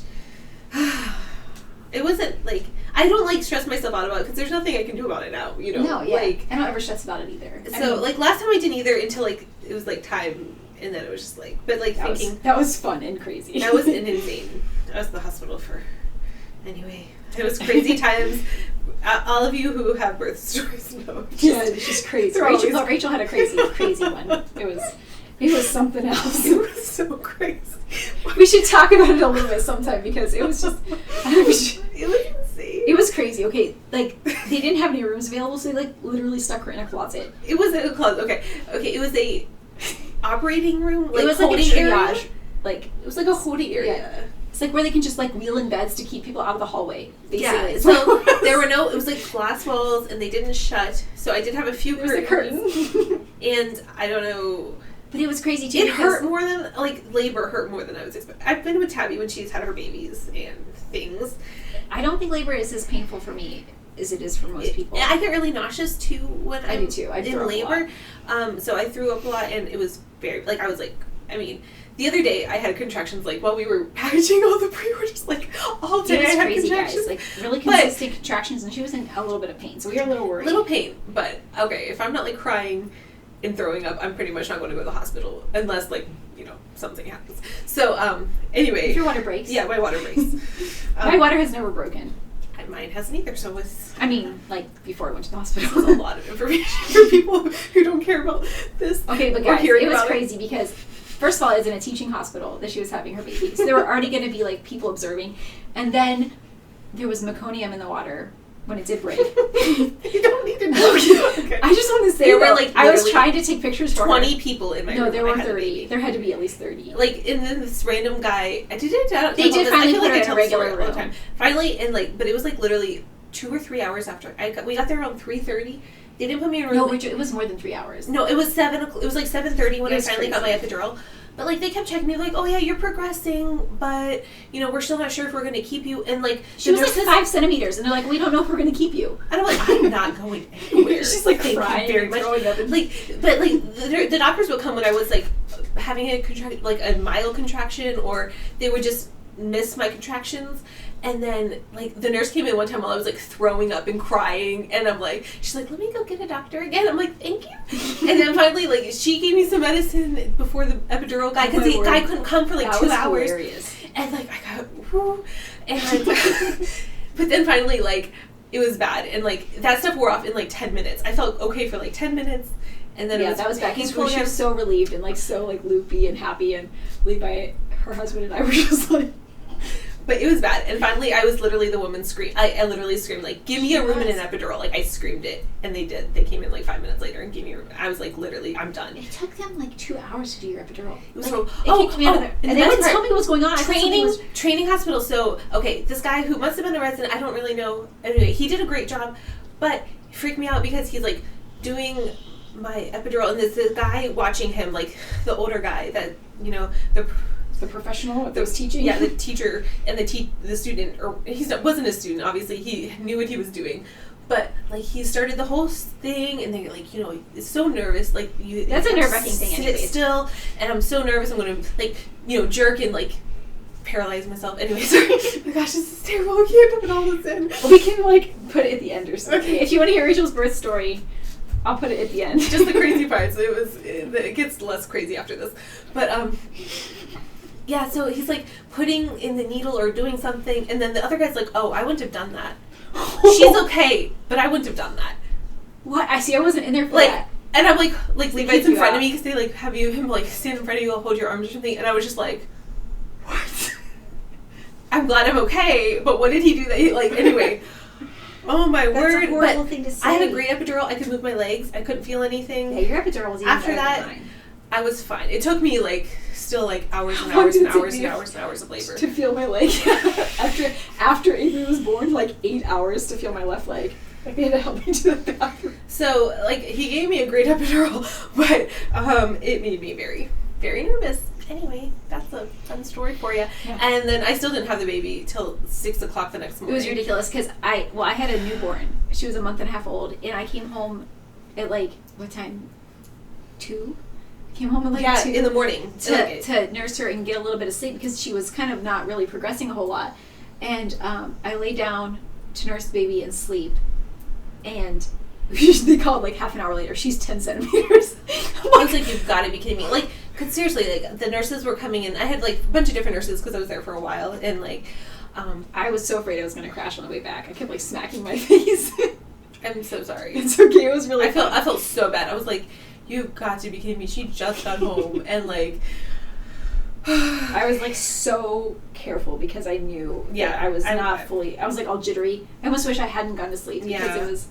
B: it wasn't like I don't like stress myself out about it because there's nothing I can do about it now. You know.
A: No, yeah.
B: Like,
A: I don't ever stress about it either.
B: so like last time I didn't either until like it was like time, and then it was just like, but like thinking
A: that was fun and crazy.
B: that was insane. I was at the hospital for. Anyway, it was crazy times. All of you who have birth stories know.
A: Yeah, it's just crazy. Rachel had a crazy one. It was something else.
B: It was so crazy.
A: We should talk about it a little bit sometime because it was just.
B: It was insane.
A: It was crazy. Okay, like they didn't have any rooms available, so they like literally stuck her in a closet.
B: It was a closet. Okay. It was a operating room. Like
A: it was like a
B: holding
A: triage.
B: area.
A: Like
B: It was like a holding area.
A: Yeah. It's like where they can just like wheel in beds to keep people out of the hallway. Basically.
B: Yeah. So there were no. It was like glass walls, and they didn't shut. So I did have a few
A: There was
B: curtains.
A: the curtain.
B: And I don't know.
A: But it was crazy too.
B: It
A: because
B: hurt more than labor hurt more than I was expecting. I've been with Tabi when she's had her babies and things.
A: I don't think labor is as painful for me as it is for most people.
B: I get really nauseous too when
A: I do too. I
B: in
A: throw up a
B: labor. So I threw up a lot, and it was very I was like, the other day I had contractions while we were packaging all the pre-orders, all day.
A: It was
B: I had
A: crazy,
B: contractions.
A: guys. Really consistent contractions, and she was in a little bit of pain, so we were a little worried.
B: Little pain, but okay. If I'm not crying and throwing up, I'm pretty much not going to go to the hospital unless something happens. So anyway,
A: if your water breaks,
B: yeah, my water breaks.
A: My water has never broken.
B: Mine hasn't either. So it's.
A: Before I went to the hospital.
B: This is a lot of information for people who don't care about this.
A: Okay, but guys, it was crazy because, first of all, it's in a teaching hospital that she was having her baby. So there were already going to be, people observing. And then there was meconium in the water when it did break.
B: You don't need to know. Okay.
A: I just want to say,
B: there were,
A: I was trying to take pictures for
B: 20
A: her.
B: people in my room.
A: No, there were 30. There had to be at least 30.
B: And then this random guy, they did
A: finally put her in a regular room.
B: All the time. Finally, but it was literally 2 or 3 hours after. We got there around 3:30. They didn't put me in a room.
A: No, it was more than 3 hours.
B: No, it was 7 o'clock. It was 7:30 when I finally
A: crazy.
B: got my epidural. But they kept checking me, oh yeah, you're progressing, but we're still not sure if we're going to keep you. And
A: she was 5 centimeters, and they're like, we don't know if we're going to keep you.
B: And I'm I'm not going anywhere.
A: She's
B: Thank
A: crying,
B: you very much.
A: throwing up, and
B: the doctors would come when I was having a mild contraction, or they would just miss my contractions. And then, the nurse came in one time while I was, throwing up and crying. And I'm she's let me go get a doctor again. I'm thank you. And then finally, she gave me some medicine before the epidural guy. Because the guy couldn't come for, 2 hours.
A: Hilarious.
B: And, I got, whoo. And, but then finally, it was bad. And, that stuff wore off in, 10 minutes. I felt okay for, 10 minutes. And then
A: that was back. She was so relieved and, so, loopy and happy. And Levi, her husband, and I were just
B: But it was bad. And finally, I was literally the woman I literally screamed, like, give me a room and an epidural. Like, I screamed it. And they did. They came in, like, 5 minutes later and gave me a room. I was like, literally, I'm done.
A: It took them, like, 2 hours to do your epidural.
B: It was
A: like,
B: so...
A: and they wouldn't tell me what was going on.
B: Training hospital. So, okay, this guy who must have been a resident, I don't really know. Anyway, he did a great job. But it freaked me out because he's, like, doing my epidural. And there's this guy watching him, like, the older guy that, you know, the
A: professional that was teaching?
B: Yeah, the teacher and the student, or wasn't a student, obviously, he knew what he was doing. But, like, he started the whole thing, and they're like, you know, it's so nervous, like,
A: that's a nerve-wracking thing,
B: sit
A: anyways.
B: Still, and I'm so nervous, I'm going to, like, you know, jerk and, like, paralyze myself. Anyway, sorry. Oh my gosh, this is terrible, I can't put all this in.
A: Well, we can, like, put it at the end or something. Okay. If you want to hear Rachel's birth story, I'll put it at the end.
B: Just the crazy parts. It gets less crazy after this. But, yeah, so he's, like, putting in the needle or doing something, and then the other guy's like, oh, I wouldn't have done that. She's okay, but I wouldn't have done that.
A: What? I see, I wasn't in there for
B: like,
A: that.
B: And I'm like Levi's in front of me, because they, like, have him, like, stand in front of you, hold your arms or something, and I was just like, what? I'm glad I'm okay, but what did he do that he, like, anyway. Oh, my word.
A: That's a horrible thing to say.
B: I had a great epidural. I could move my legs. I couldn't feel anything.
A: Yeah, your epidural was even
B: after
A: better
B: that,
A: than mine.
B: I was fine. It took me, like, still, like, hours and hours and hours and hours and hours of labor.
A: To feel my leg. after Avery was born, like, 8 hours to feel my left leg. Like, they had to help me to the bathroom.
B: So, like, he gave me a great epidural, but it made me very, very nervous. Anyway, that's a fun story for you. Yeah. And then I still didn't have the baby till 6 o'clock the next morning.
A: It was ridiculous because I had a newborn. She was a month and a half old, and I came home at, like, what time? 2? Came home at, like, 2.
B: In the morning.
A: To nurse her and get a little bit of sleep because she was kind of not really progressing a whole lot. And I lay down to nurse the baby and sleep, and they called, like, half an hour later. She's 10 centimeters.
B: I was like, you've got to be kidding me. Like, because seriously, like, the nurses were coming in. I had, like, a bunch of different nurses because I was there for a while. And, like,
A: I was so afraid I was going to crash on the way back. I kept, like, smacking my face.
B: I'm so sorry.
A: It's okay. It was really
B: I felt so bad. I was like, you've got to be kidding me. She just got home. And, like...
A: I was, like, so careful because I knew that I was not fully... I was, like, all jittery. I almost wish I hadn't gone to sleep because it was...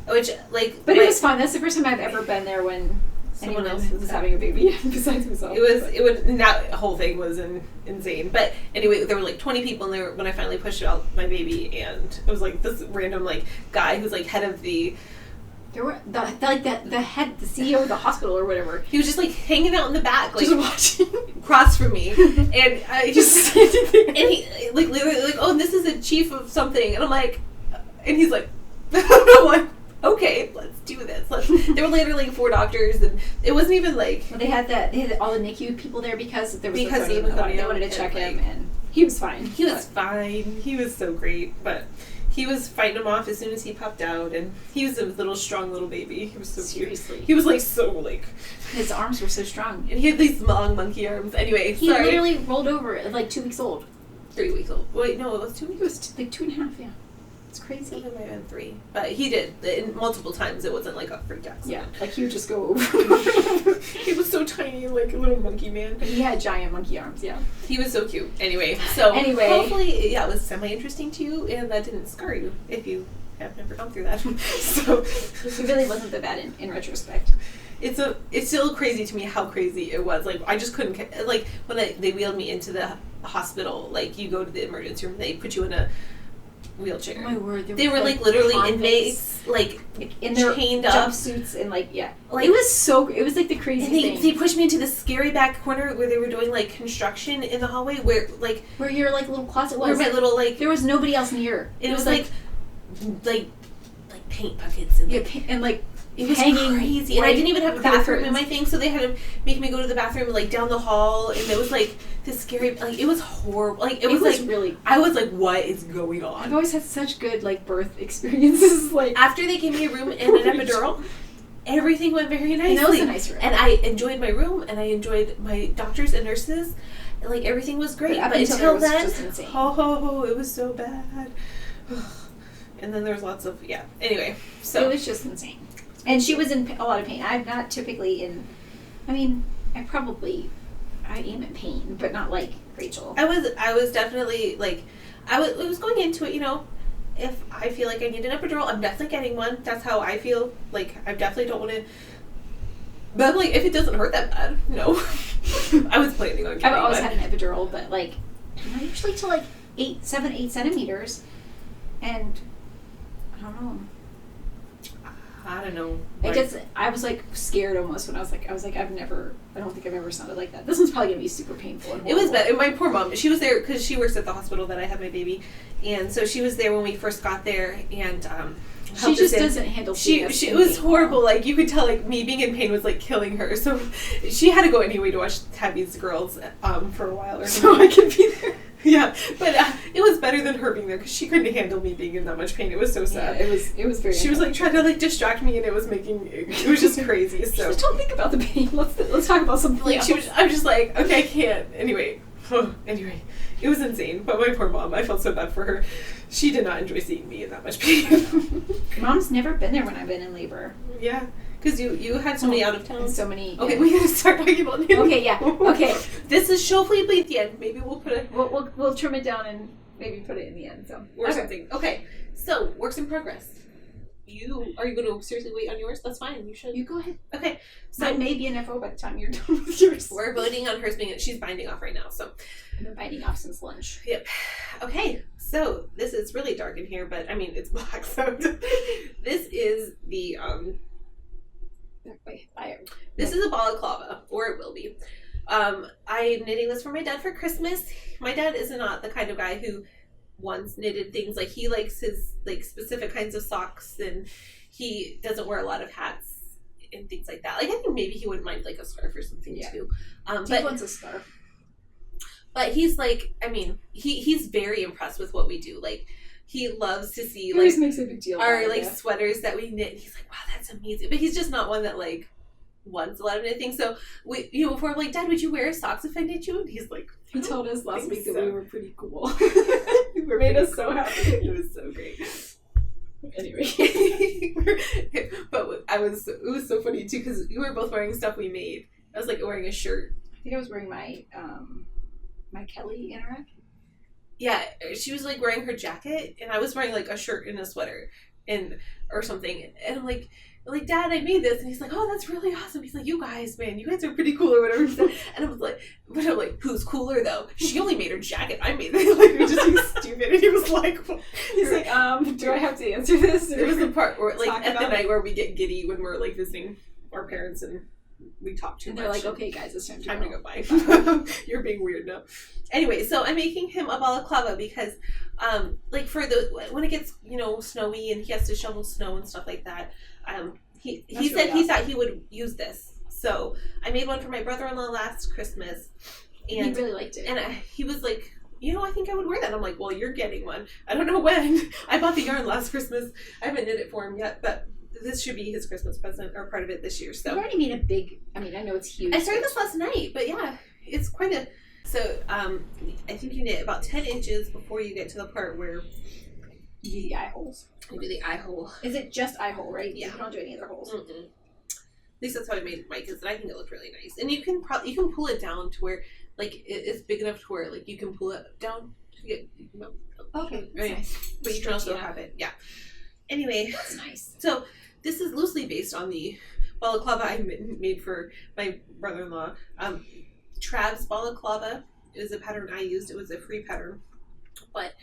B: Which, like...
A: But it was fun. That's the first time I've ever been there when someone else was having a baby besides myself.
B: That whole thing was insane. But anyway, there were, like, 20 people in there when I finally pushed out my baby, and it was, like, this random, like, guy who's, like, head of the...
A: There were the head, the CEO of the hospital or whatever.
B: He was just, like, hanging out in the back, like,
A: just watching
B: across from me, and I just standing there, and he, like, literally, like, oh, this is the chief of something, and I'm like, and he's like, I'm like, okay, let's do this. There were literally 4 doctors, and it wasn't even like...
A: Well, they had all the NICU people there because there was they wanted to check him, and he was fine.
B: He was fine. He was so great, but he was fighting him off as soon as he popped out, and he was a little strong little baby. He was so
A: seriously
B: cute. He was, like, so, like...
A: His arms were so strong.
B: And he had these long monkey arms. Anyway,
A: he literally rolled over at, like, 2 weeks old.
B: 3 weeks old. Wait, no, it was 2 weeks?
A: It was, like, 2.5, yeah. It's crazy.
B: It might have been 3. But he did. Multiple times. It wasn't like a freak accident.
A: Yeah, like he would just go over.
B: He was so tiny, like a little monkey man.
A: But he had giant monkey arms, yeah.
B: He was so cute. Anyway, hopefully, yeah, it was semi-interesting to you, and that didn't scar you if you have never gone through that. So
A: it really wasn't that bad in retrospect.
B: It's still crazy to me how crazy it was. Like, I just couldn't, like, when they wheeled me into the hospital, like, you go to the emergency room, they put you in a wheelchair.
A: Oh my word!
B: They were like literally inmates, like
A: in their
B: chained up
A: jumpsuits and like
B: like,
A: it was like the crazy thing.
B: They pushed me into the scary back corner where they were doing like construction in the hallway where
A: your like little closet was.
B: Where my little like
A: there was nobody else near.
B: It was like paint buckets and
A: and like.
B: It was crazy, and I didn't even have a bathroom in my thing, so they had to make me go to the bathroom like down the hall, and it was like this scary, like it was horrible, like it was like
A: really.
B: I was like, what is going on?
A: I've always had such good like birth experiences. Like
B: after they gave me a room and an epidural, everything went very nicely.
A: And that was a nice room,
B: and I enjoyed my room, and I enjoyed my doctors and nurses, and, like everything was great. But until then, it was so bad. And then there's lots of Anyway, so
A: it was just insane. And she was in a lot of pain. I'm not typically in... I mean, I probably I am in pain, but not like Rachel.
B: I was definitely like, I was going into it, you know, if I feel like I need an epidural, I'm definitely getting one. That's how I feel. Like, I definitely don't want to. But I'm like, if it doesn't hurt that bad, no. I was planning on getting
A: I've always
B: one.
A: had an epidural, but like, not usually to like 8 centimeters. And I don't know.
B: I don't know.
A: It just, I was like scared almost when I was like, I don't think I've ever sounded like that. This one's probably gonna be super painful. And
B: it was bad. And my poor mom, she was there because she works at the hospital that I had my baby, and so she was there when we first got there, and
A: she just doesn't handle.
B: She it was horrible. Like, you could tell, like, me being in pain was like killing her. So she had to go anyway to watch Tabi's girls for a while, or so I could be there. Yeah, but it was better than her being there because she couldn't handle me being in that much pain. It was so sad.
A: Yeah, it was very.
B: She was like trying to like distract me, and it was just crazy. So
A: just don't think about the pain. Let's talk about something.
B: Like,
A: else.
B: I was just like, okay, I can't. Anyway, it was insane. But my poor mom, I felt so bad for her. She did not enjoy seeing me in that much pain.
A: Mom's never been there when I've been in labor.
B: Yeah. Because you had so many out of town.
A: So many.
B: Okay, we gotta start talking about it.
A: Okay, yeah. Okay.
B: This is Showfully at the end. Maybe we'll put it.
A: We'll trim it down and maybe put it in the end. So
B: or something. Okay. So works in progress. Are you going to seriously wait on yours? That's fine. You should.
A: You go ahead.
B: Okay. So
A: mine may be an FO by the time you're done with yours.
B: We're voting on hers being. She's binding off right now. So
A: I've been binding off since lunch.
B: Yep. Okay. So this is really dark in here, but I mean it's black. So this is the This is a balaclava, or it will be. I'm knitting this for my dad for Christmas. My dad is not the kind of guy who wants knitted things. Like, he likes his like specific kinds of socks, and he doesn't wear a lot of hats and things like that. Like, I think maybe he wouldn't mind like a scarf or something too.
A: He wants a scarf.
B: But he's like, I mean, he's very impressed with what we do. Like, he loves to see
A: He always makes a big deal
B: our like sweaters that we knit. And he's like, wow, that's amazing. But he's just not one that like wants a lot of knitting. So we, before I'm like, Dad, would you wear socks if I knit you? And he's like,
A: he told us last week that we were pretty cool.
B: It made us so happy.
A: It was so great. Anyway,
B: but it was so funny too because you were both wearing stuff we made. I was like wearing a shirt.
A: I think I was wearing my my Kelly anorak.
B: Yeah, she was like wearing her jacket, and I was wearing like a shirt and a sweater, or something. And I'm like, Dad, I made this, and he's like, oh, that's really awesome. He's like, you guys are pretty cool or whatever. And I was like, but I'm like, who's cooler though? She only made her jacket. I made it. Like, we're just being stupid. And he was like,
A: he's like, do I have to answer this?
B: There was the part where like at the night where we get giddy when we're like visiting our parents and we talk too much.
A: And they're like, okay, guys, it's time to
B: go. Bye. You're being weird now. Anyway, so I'm making him a balaclava because, like, for when it gets, snowy and he has to shovel snow and stuff like that, he said he thought he would use this. So I made one for my brother-in-law last Christmas. And
A: he really liked it.
B: And he was like, I think I would wear that. I'm like, well, you're getting one. I don't know when. I bought the yarn last Christmas. I haven't knit it for him yet, but this should be his Christmas present or part of it this year. So
A: I've already made a big. I mean, I know it's huge.
B: I started this last night, but yeah, it's quite a. So I think you knit about 10 inches before you get to the part where
A: you do the eye holes.
B: You do the eye hole.
A: Is it just eye hole, right?
B: Yeah.
A: You don't do any other holes.
B: Mm-mm. At least that's how I made mine, because I think it looked really nice. And you can pull it down to where like it's big enough to where like you can pull it down to get.
A: Okay, that's
B: right.
A: nice.
B: But you can also have it. Yeah. Anyway,
A: that's nice.
B: So this is loosely based on the balaclava I made for my brother-in-law. Trav's balaclava is a pattern I used. It was a free pattern, but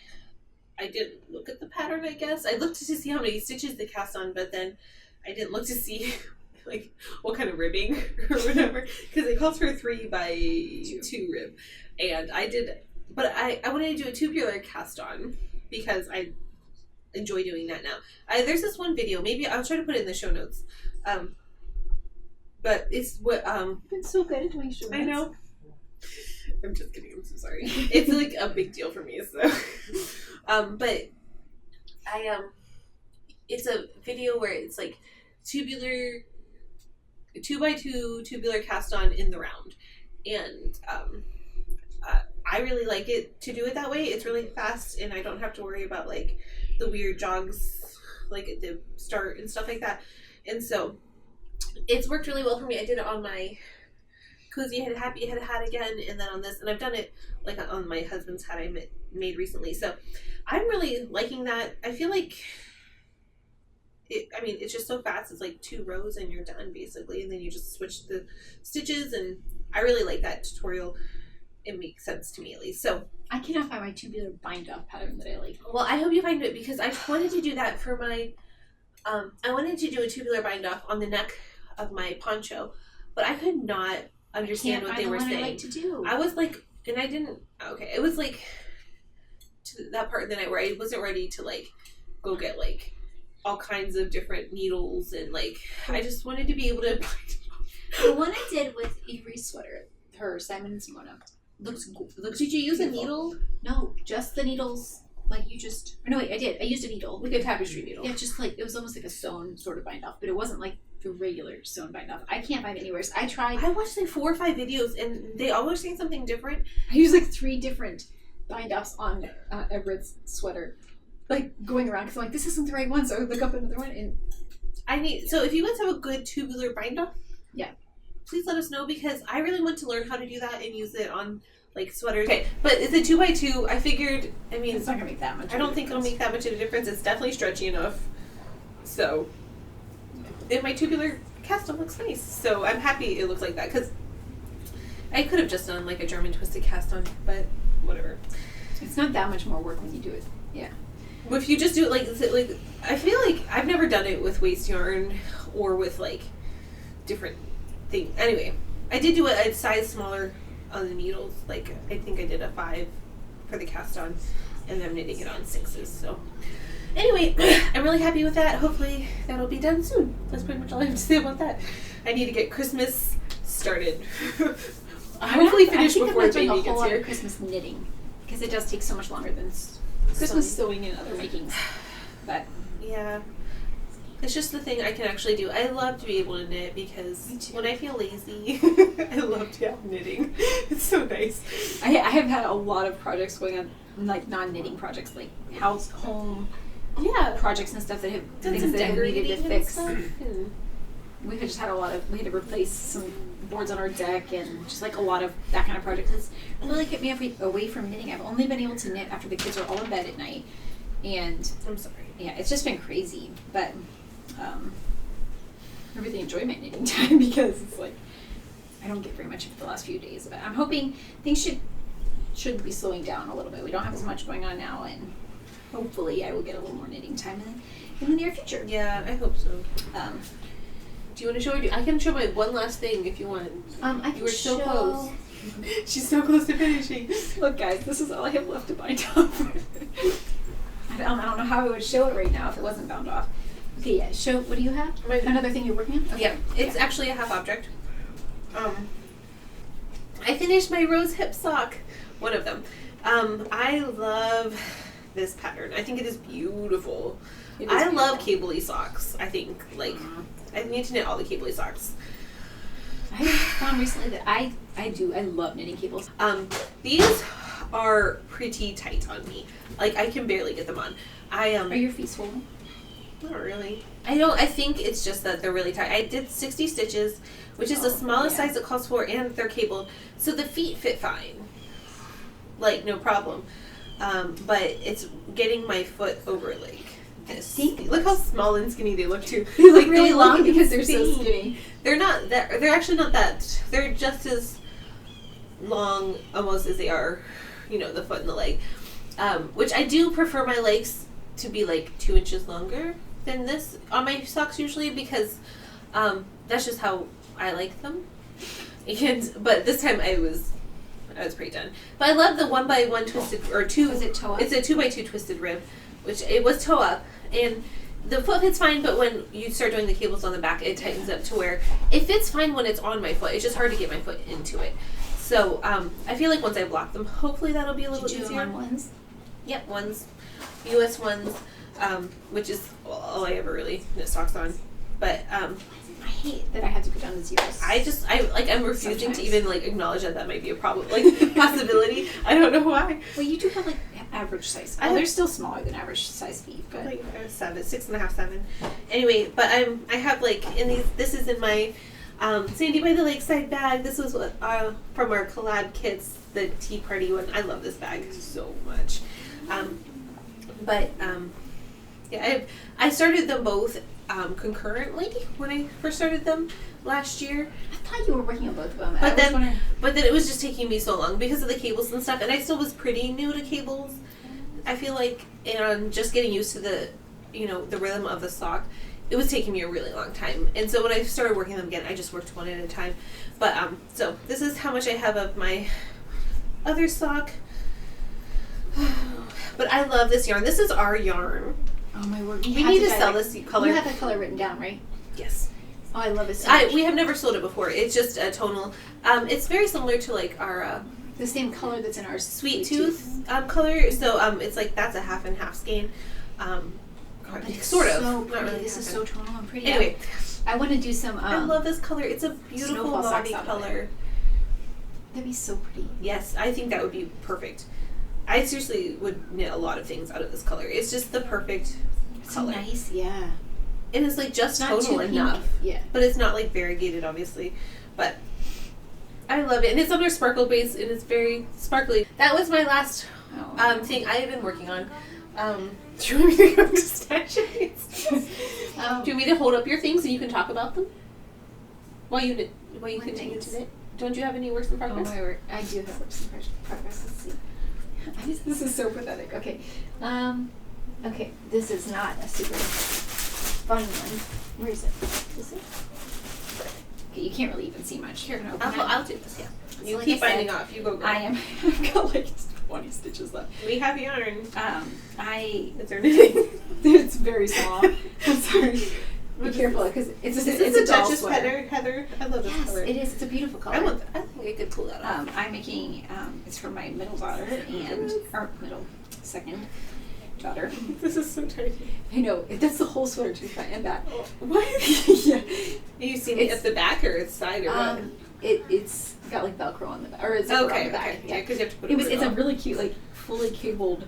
B: I didn't look at the pattern, I guess. I looked to see how many stitches they cast on, but then I didn't look to see like what kind of ribbing or whatever, because it calls for a 3x2 rib. And I did, but I wanted to do a tubular cast on because I enjoy doing that now. There's this one video, maybe I'll try to put it in the show notes. But it's what
A: it's so good at doing show notes.
B: I know. I'm just kidding. I'm so sorry. It's like a big deal for me. So, but I it's a video where it's like tubular, 2x2 tubular cast on in the round, and I really like it to do it that way. It's really fast, and I don't have to worry about like the weird jogs, like at the start and stuff like that. And so it's worked really well for me. I did it on my cozy happy hat again, and then on this, and I've done it like on my husband's hat I made recently. So I'm really liking that. I feel like it's just so fast. It's like 2 rows and you're done basically, and then you just switch the stitches, and I really like that tutorial. It makes sense to me at least. So
A: I cannot find my tubular bind-off pattern that I like.
B: Well, I hope you find it, because I wanted to do that for my I wanted to do a tubular bind-off on the neck of my poncho, but I could not understand what they were saying. I like to do. I was like, and I didn't. Okay, it was like to that part of the night where I wasn't ready to like go get like all kinds of different needles, and like I just wanted to be able to.
A: The one I did with Avery's sweater, her Simon and Simona, looks
B: Did you use
A: beautiful.
B: a needle?
A: No, just the needles. Like you just. No, wait, I did. I used a needle.
B: Like a tapestry needle.
A: Yeah, just like it was almost like a sewn sort of bind off, but it wasn't like the regular sewn bind off. I can't find it anywhere. So I tried.
B: I watched like 4 or 5 videos, and they all were saying something different.
A: I used like 3 different bind offs on Everett's sweater, like going around because I'm like, this isn't the right one, so I would look up another one. And
B: so if you guys have a good tubular bind off,
A: yeah,
B: please let us know, because I really want to learn how to do that and use it on like sweaters. Okay, but it's a 2x2. I figured. I mean,
A: it's not gonna make that much.
B: I don't think it'll make that much of a difference. It's definitely stretchy enough. So, and my tubular cast on looks nice. So I'm happy it looks like that, because I could have just done like a German twisted cast on, but whatever.
A: It's not that much more work when you do it. Yeah.
B: If you just do it like I feel like I've never done it with waste yarn or with like different things. Anyway, I did do it a size smaller on the needles. Like I think I did a 5 for the cast on, and I'm knitting it on 6s. So anyway, I'm really happy with that. Hopefully that'll be done soon. That's pretty much all I have to say about that. I need to get Christmas started. Hopefully finish before Beanie gets here.
A: Christmas knitting, because it does take so much longer than Christmas sewing and other makings. But
B: yeah, it's just the thing I can actually do. I love to be able to knit, because when I feel lazy, I love to have knitting. It's so nice.
A: I have had a lot of projects going on, like non-knitting projects, like house, home, projects and stuff that have things that have needed to fix. We just had we had to replace some boards on our deck, and just like a lot of that kind of projects. It's really kept me away from knitting. I've only been able to knit after the kids are all in bed at night, and
B: I'm sorry.
A: Yeah, it's just been crazy, but I really enjoy my knitting time, because it's like I don't get very much of it the last few days. But I'm hoping things should be slowing down a little bit. We don't have as much going on now, and hopefully I will get a little more knitting time in the near future.
B: Yeah, I hope so. Do you want to show her? I can show my one last thing if you want. You were so close. She's so close to finishing.
A: Look, guys, this is all I have left to bind off. I don't know how I would show it right now if it wasn't bound off. Okay, yeah. Show. What do you have? Another thing you're working on? Okay.
B: Yeah, it's actually a half object. I finished my rose hip sock. One of them. I love this pattern. I think it is beautiful. I love cable-y socks. I think I need to knit all the cable-y socks.
A: I found recently that I love knitting cables.
B: These are pretty tight on me. Like I can barely get them on.
A: Are your feet swollen?
B: Not really. I think it's just that they're really tight. I did 60 stitches, which is the smallest size it calls for, and they're cabled, so the feet fit fine. Like no problem. But it's getting my foot over like this. Look how small and skinny they look too.
A: They look really long because they're so skinny.
B: They're not. They're actually not that. They're just as long almost as they are, the foot and the leg. Which I do prefer my legs to be like 2 inches longer than this on my socks usually, because that's just how I like them. But this time I was pretty done. But I love the 1x1 twisted or 2.
A: Is it toe up?
B: It's a 2x2 twisted rib, which it was toe up, and the foot fits fine. But when you start doing the cables on the back, it tightens up to where it fits fine when it's on my foot. It's just hard to get my foot into it. So I feel like once I block them, hopefully that'll be a little easier.
A: Did you do them on ones?
B: Yep, ones, US ones, which is all I ever really knit socks on. But
A: I hate that I had to go down to zeros.
B: I'm refusing to even acknowledge that might be a problem, possibility. I don't know why.
A: Well, you do have average size. They're still smaller than average size feet, but
B: 7, 6.5, 7. Anyway, but I have in these. This is in my Sandy by the Lakeside bag. This was what, from our collab kits, the tea party one. I love this bag so much. Yeah, I started them both concurrently when I first started them last year.
A: I thought you were working on both of them.
B: But then it was just taking me so long because of the cables and stuff, and I still was pretty new to cables. I feel like, and just getting used to the, the rhythm of the sock, it was taking me a really long time. And so when I started working them again, I just worked one at a time. But so this is how much I have of my other sock. But I love this yarn. This is our yarn.
A: Oh my word!
B: We need to sell this color.
A: You have that color written down, right?
B: Yes.
A: Oh, I love it so much.
B: We have never sold it before. It's just a tonal. It's very similar to like our
A: the same color that's in our
B: Sweet Tooth color. So it's like that's a half and half skein. Sort of.
A: So pretty. Really this is so tonal and pretty.
B: Anyway,
A: I want to do some.
B: I love this color. It's a beautiful body color.
A: That'd be so pretty.
B: Yes, I think that would be perfect. I seriously would knit a lot of things out of this color. It's just the perfect color.
A: Nice, yeah.
B: And it's like just tonal enough.
A: Yeah.
B: But it's not like variegated, obviously. But I love it. And it's on our sparkle base and it's very sparkly. That was my last thing I have been working on. Do you want me to go to statues? Do you want me to hold up your things so you can talk about them? While you continue to knit? Don't you have any works in progress?
A: Oh my word. I do have works in progress. Let's see. This is so pathetic. Okay. Okay. This is not a super fun one. Where is it? Is it? Okay, you can't really even see much. Here,
B: I'll do this, yeah. You
A: so
B: keep finding off. You go.
A: I've got like 20 stitches left.
B: We have yarn.
A: Is
B: there knitting?
A: It's very small. I'm sorry. Be careful because it's a
B: Duchess Heather. I love this color.
A: It is. It's a beautiful color.
B: I think I could pull that off.
A: I'm making it's for my middle daughter and our second daughter.
B: This is so tiny.
A: I know. That's the whole sweater too, front and back.
B: Oh, what?
A: Yeah.
B: You see it at the back or its side or what?
A: It's got like Velcro on the back, or it's on the back.
B: Okay. Yeah, because you have to put
A: it's a really cute, like fully cabled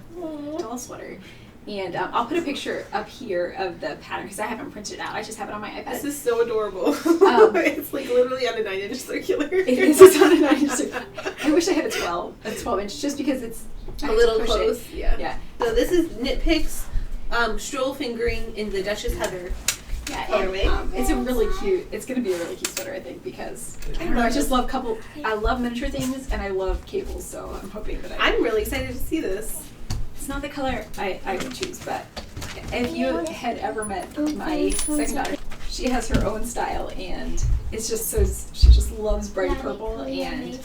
A: doll sweater. And I'll put a picture up here of the pattern because I haven't printed it out. I just have it on my iPad.
B: This is so adorable. It's like literally on a 9-inch circular.
A: It is. It's on a 9-inch circular. I wish I had a 12-inch just because it's
B: a little close.
A: Yeah.
B: So this is Knit Picks Stroll fingering in the Duchess Heather colorway.
A: It's a really cute. It's going to be a really cute swoter, I think, because I don't know. I just love I love miniature things and I love cables. So I'm hoping that
B: I'm really excited to see this.
A: It's not the color I would choose, but if you had ever met my second daughter, she has her own style, and it's just she just loves bright purple, and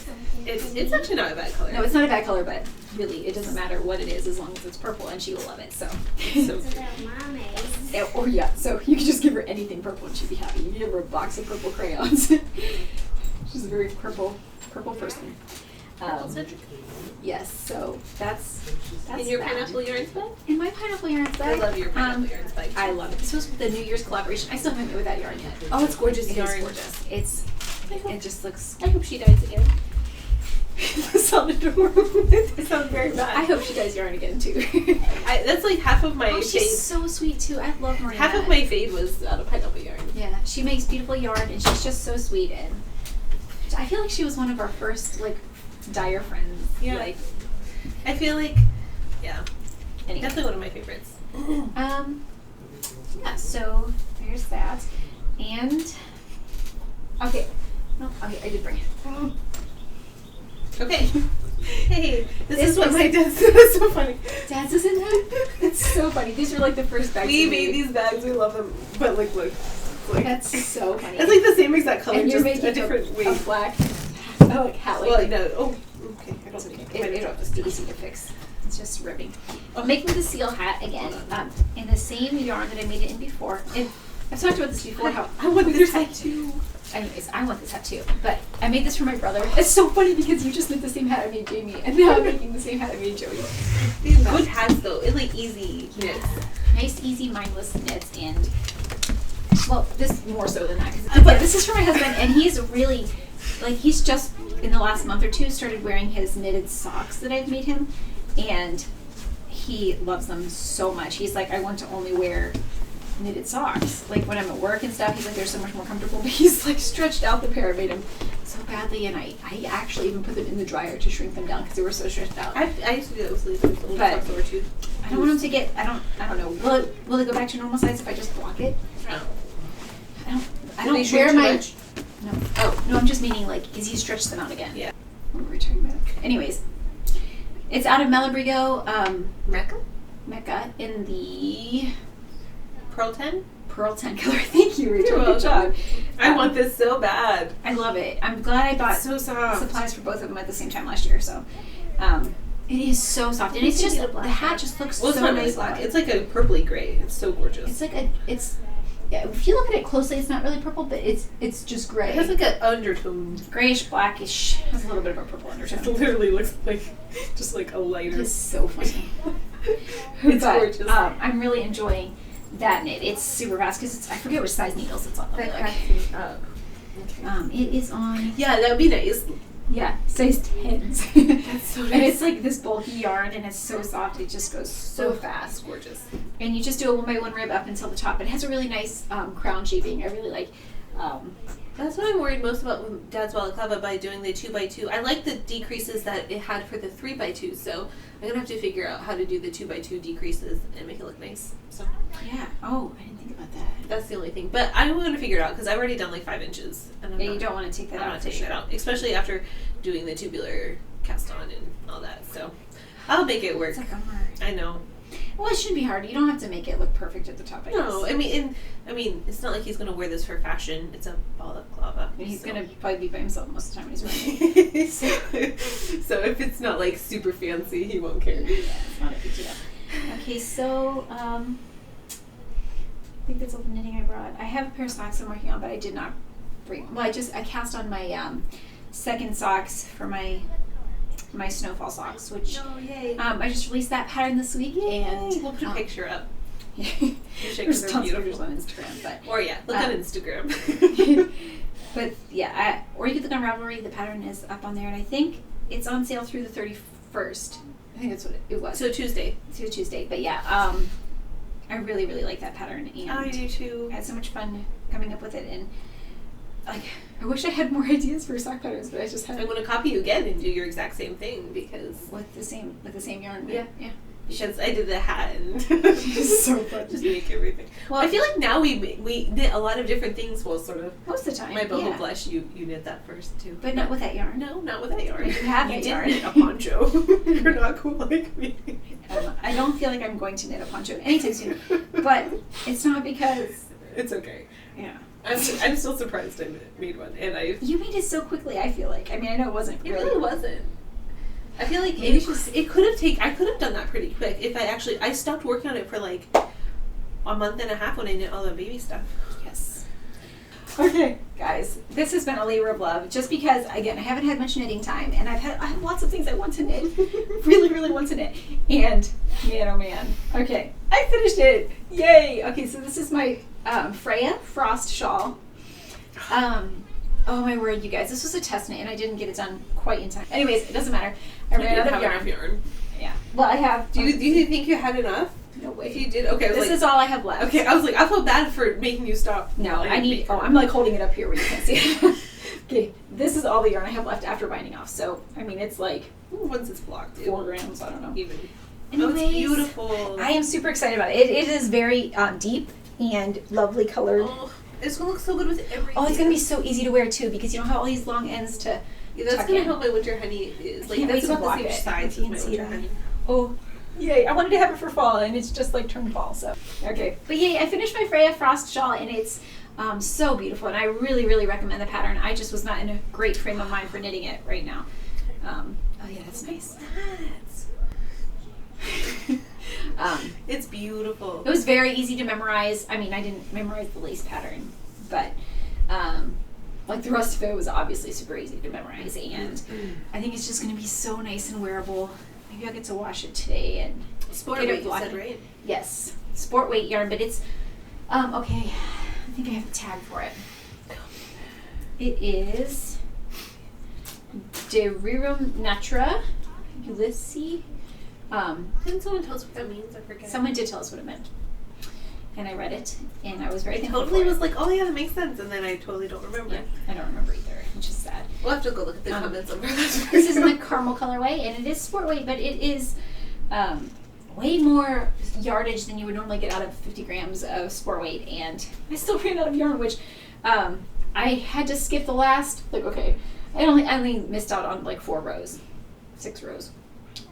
B: it's actually not a bad color.
A: No, it's not a bad color, but really, it doesn't matter what it is as long as it's purple, and she will love it. So so you can just give her anything purple, and she'd be happy. You can give her a box of purple crayons. She's a very purple person. Yes, so that's
B: in your pineapple yarns bag?
A: In my pineapple yarns bag.
B: I love your pineapple yarns bag.
A: I love it. This was the New Year's collaboration. I still haven't made with that yarn yet.
B: Oh, it's gorgeous yarn.
A: It is gorgeous. It just looks.
B: I hope she dies again.
A: That sounded adorable.
B: It sounds very bad.
A: I hope she dies yarn again too.
B: That's like half of my.
A: Oh, she's so sweet too. I love Marina.
B: Half of my fade was out of pineapple yarn.
A: Yeah, she makes beautiful yarn, and she's just so sweet. And I feel like she was one of our first dyer friends.
B: Yeah. I feel like, anyway. Definitely one of my favorites.
A: Yeah, so there's that. And, okay, I did bring it.
B: Okay. Hey, this is what my dad said. That's so funny.
A: Dad's is in that? That's so funny. These are the first bags
B: we made these bags. We love them. But look.
A: That's so funny.
B: It's the same exact color,
A: and
B: just
A: making
B: a different weight.
A: A black, hat.
B: Well, no. Oh, okay. I don't think
A: it's easy to fix. It's just ribbing. Making the seal hat again in the same yarn that I made it in before. And I've talked about this before. How
B: I want this hat too.
A: Anyways, I want this hat too. But I made this for my brother. It's so funny because you just made the same hat I made Jamie, and now I'm making the same hat I made Joey.
B: These good hats though. It's easy knits.
A: Nice, easy, mindless knits, and this more so than that. But this is for my husband, and he's really he's just in the last month or two started wearing his knitted socks that I've made him, and he loves them so much. He's like, I want to only wear knitted socks. Like when I'm at work and stuff, he's like, they're so much more comfortable. But he's like stretched out the pair, made them so badly, and I actually even put them in the dryer to shrink them down because they were so stretched out.
B: I used to do that with sleeves. But
A: I don't want them to get. I don't know. Will it go back to normal size if I just block it?
B: No.
A: I don't wear my. No. Oh no, I'm just meaning like because he stretched them out again.
B: Yeah.
A: What were we talking about? Anyways, it's out of Malabrigo. Mecca in the
B: Pearl 10
A: color. Thank you, Rachel. Good job.
B: I want this so bad.
A: I love it. I'm glad I bought
B: so soft.
A: supplies for both of them at the same time last year. So, it is so soft, and it's just the hat just looks so
B: not
A: nice.
B: really black. It's like a purpley gray. It's so gorgeous.
A: It's like yeah, if you look at it closely, it's not really purple, but it's just gray.
B: It has like an undertone.
A: Grayish, blackish. Has a little bit of a purple undertone.
B: It literally looks like just like a lighter.
A: It's so funny.
B: It's gorgeous.
A: I'm really enjoying that knit. It's super fast because I forget which size needles it's on.
B: That
A: Like,
B: cracks me up. Okay.
A: it is on.
B: Yeah, that would be nice.
A: Yeah, size 10s.
B: That's so nice.
A: And it's like this bulky yarn, and it's so soft. It just goes so fast.
B: Gorgeous.
A: And you just do a 1 by 1 rib up until the top. It has a really nice crown shaping. I really like.
B: That's what I'm worried most about with Dad's Balaclava by doing the 2 by 2. I like the decreases that it had for the 3 by 2, so I'm gonna have to figure out how to do the 2 by 2 decreases and make it look nice. So
A: yeah. Oh, I didn't think about that.
B: that's the only thing. But I'm gonna figure it out because I've already done like 5 inches, and
A: You don't want to take that out.
B: I'm not taking that out, especially after doing the tubular cast on and all that. So I'll make it work.
A: It's like
B: I know.
A: Well, it shouldn't be hard. You don't have to make it look perfect at the top. I
B: No,
A: guess.
B: I mean, it's not like he's gonna wear this for fashion. It's a balaclava.
A: And he's gonna probably be by himself most of the time when he's wearing it.
B: So if it's not like super fancy, he won't care.
A: Yeah, it's not a big deal. Okay, so I think that's all the knitting I brought. I have a pair of socks I'm working on, but I did not bring. Well, I cast on my second socks for my snowfall socks, which
B: yay.
A: I just released that pattern this week, and
B: we'll put a picture up.
A: There's tons of pictures on Instagram, but
B: look on Instagram.
A: but yeah, or you could look on Ravelry. The pattern is up on there, and I think it's on sale through the 31st. I think that's what it was.
B: So Tuesday.
A: Through Tuesday, but yeah, I really like that pattern, and
B: I do too.
A: I had so much fun coming up with it, and like I wish I had more ideas for sock patterns, but I just had.
B: I'm going to copy you again and do your exact same thing because
A: with the same yarn.
B: Yeah.
A: Because
B: I did the hat and
A: it's so fun.
B: Just make everything. Well, I feel like now we knit a lot of different things. Well, sort of
A: most of the time.
B: My Boho blush, you knit that first too,
A: but not with that yarn.
B: No, not with that yarn.
A: You have
B: you
A: that
B: did
A: yarn.
B: knit a poncho. You're not cool like me.
A: I don't feel like I'm going to knit a poncho anytime soon, but it's not because
B: it's okay.
A: Yeah.
B: I'm still surprised I made one, and
A: You made it so quickly. I feel like. I mean, I know it wasn't.
B: It really wasn't. I feel like I could have done that pretty quick if I stopped working on it for like a month and a half when I knit all the baby stuff.
A: Yes. Okay, guys, this has been a labor of love. Just because, again, I haven't had much knitting time, and I have lots of things I want to knit, really want to knit, and man, oh man. Okay, I finished it. Yay. Okay, so this is my Freia Frost shawl. Oh my word, you guys, this was a test knit, and I didn't get it done quite in time. Anyways, it doesn't matter. I ran out of yarn. Yeah. Well, I have.
B: Do you think you had enough?
A: No way.
B: If you did, okay.
A: This is all I have left.
B: Okay, I was like, I felt bad for making you stop.
A: No, I need. Oh, I'm like holding it up here where you can't see it. Okay, this is all the yarn I have left after binding off. So, I mean, it's like
B: once it's blocked,
A: 4 grams. I don't know.
B: Even.
A: Anyways,
B: it's beautiful.
A: I am super excited about it. It is very deep and lovely colored.
B: Oh, it's gonna look so good with everything.
A: Oh, it's gonna be so easy to wear too because you don't have all these long ends to.
B: Yeah, that's
A: tuck
B: gonna
A: in.
B: help my winter honey. Is like that's about the same size as my winter honey.
A: Oh, yay! I wanted to have it for fall, and it's just like turned fall. So okay, but yay! I finished my Freia Frost shawl, and it's so beautiful, and I really recommend the pattern. I just was not in a great frame of mind for knitting it right now. Oh yeah, that's nice.
B: It's beautiful.
A: It was very easy to memorize. I mean, I didn't memorize the lace pattern, but like the rest of it was obviously super easy to memorize, and I think it's just going to be so nice and wearable. Maybe I'll get to wash it today and
B: sport weight. You said, right?
A: Yes, sport weight yarn, but it's okay. I think I have a tag for it. It is Rerum Natura, Ulysse.
B: Didn't someone tell us what that means? I forget.
A: Someone did tell us what it meant. and I read it, and I was very
B: I
A: thankful
B: totally
A: for
B: was
A: it.
B: like, oh yeah, that makes sense, and then I totally don't remember.
A: Yeah, I don't remember either, which is sad.
B: We'll have to go look at the comments over that.
A: This is in the caramel colorway, and it is sport weight, but it is way more yardage than you would normally get out of 50 grams of sport weight, and I still ran out of yarn, which I had to skip the last, like, okay, I only missed out on like 6 rows.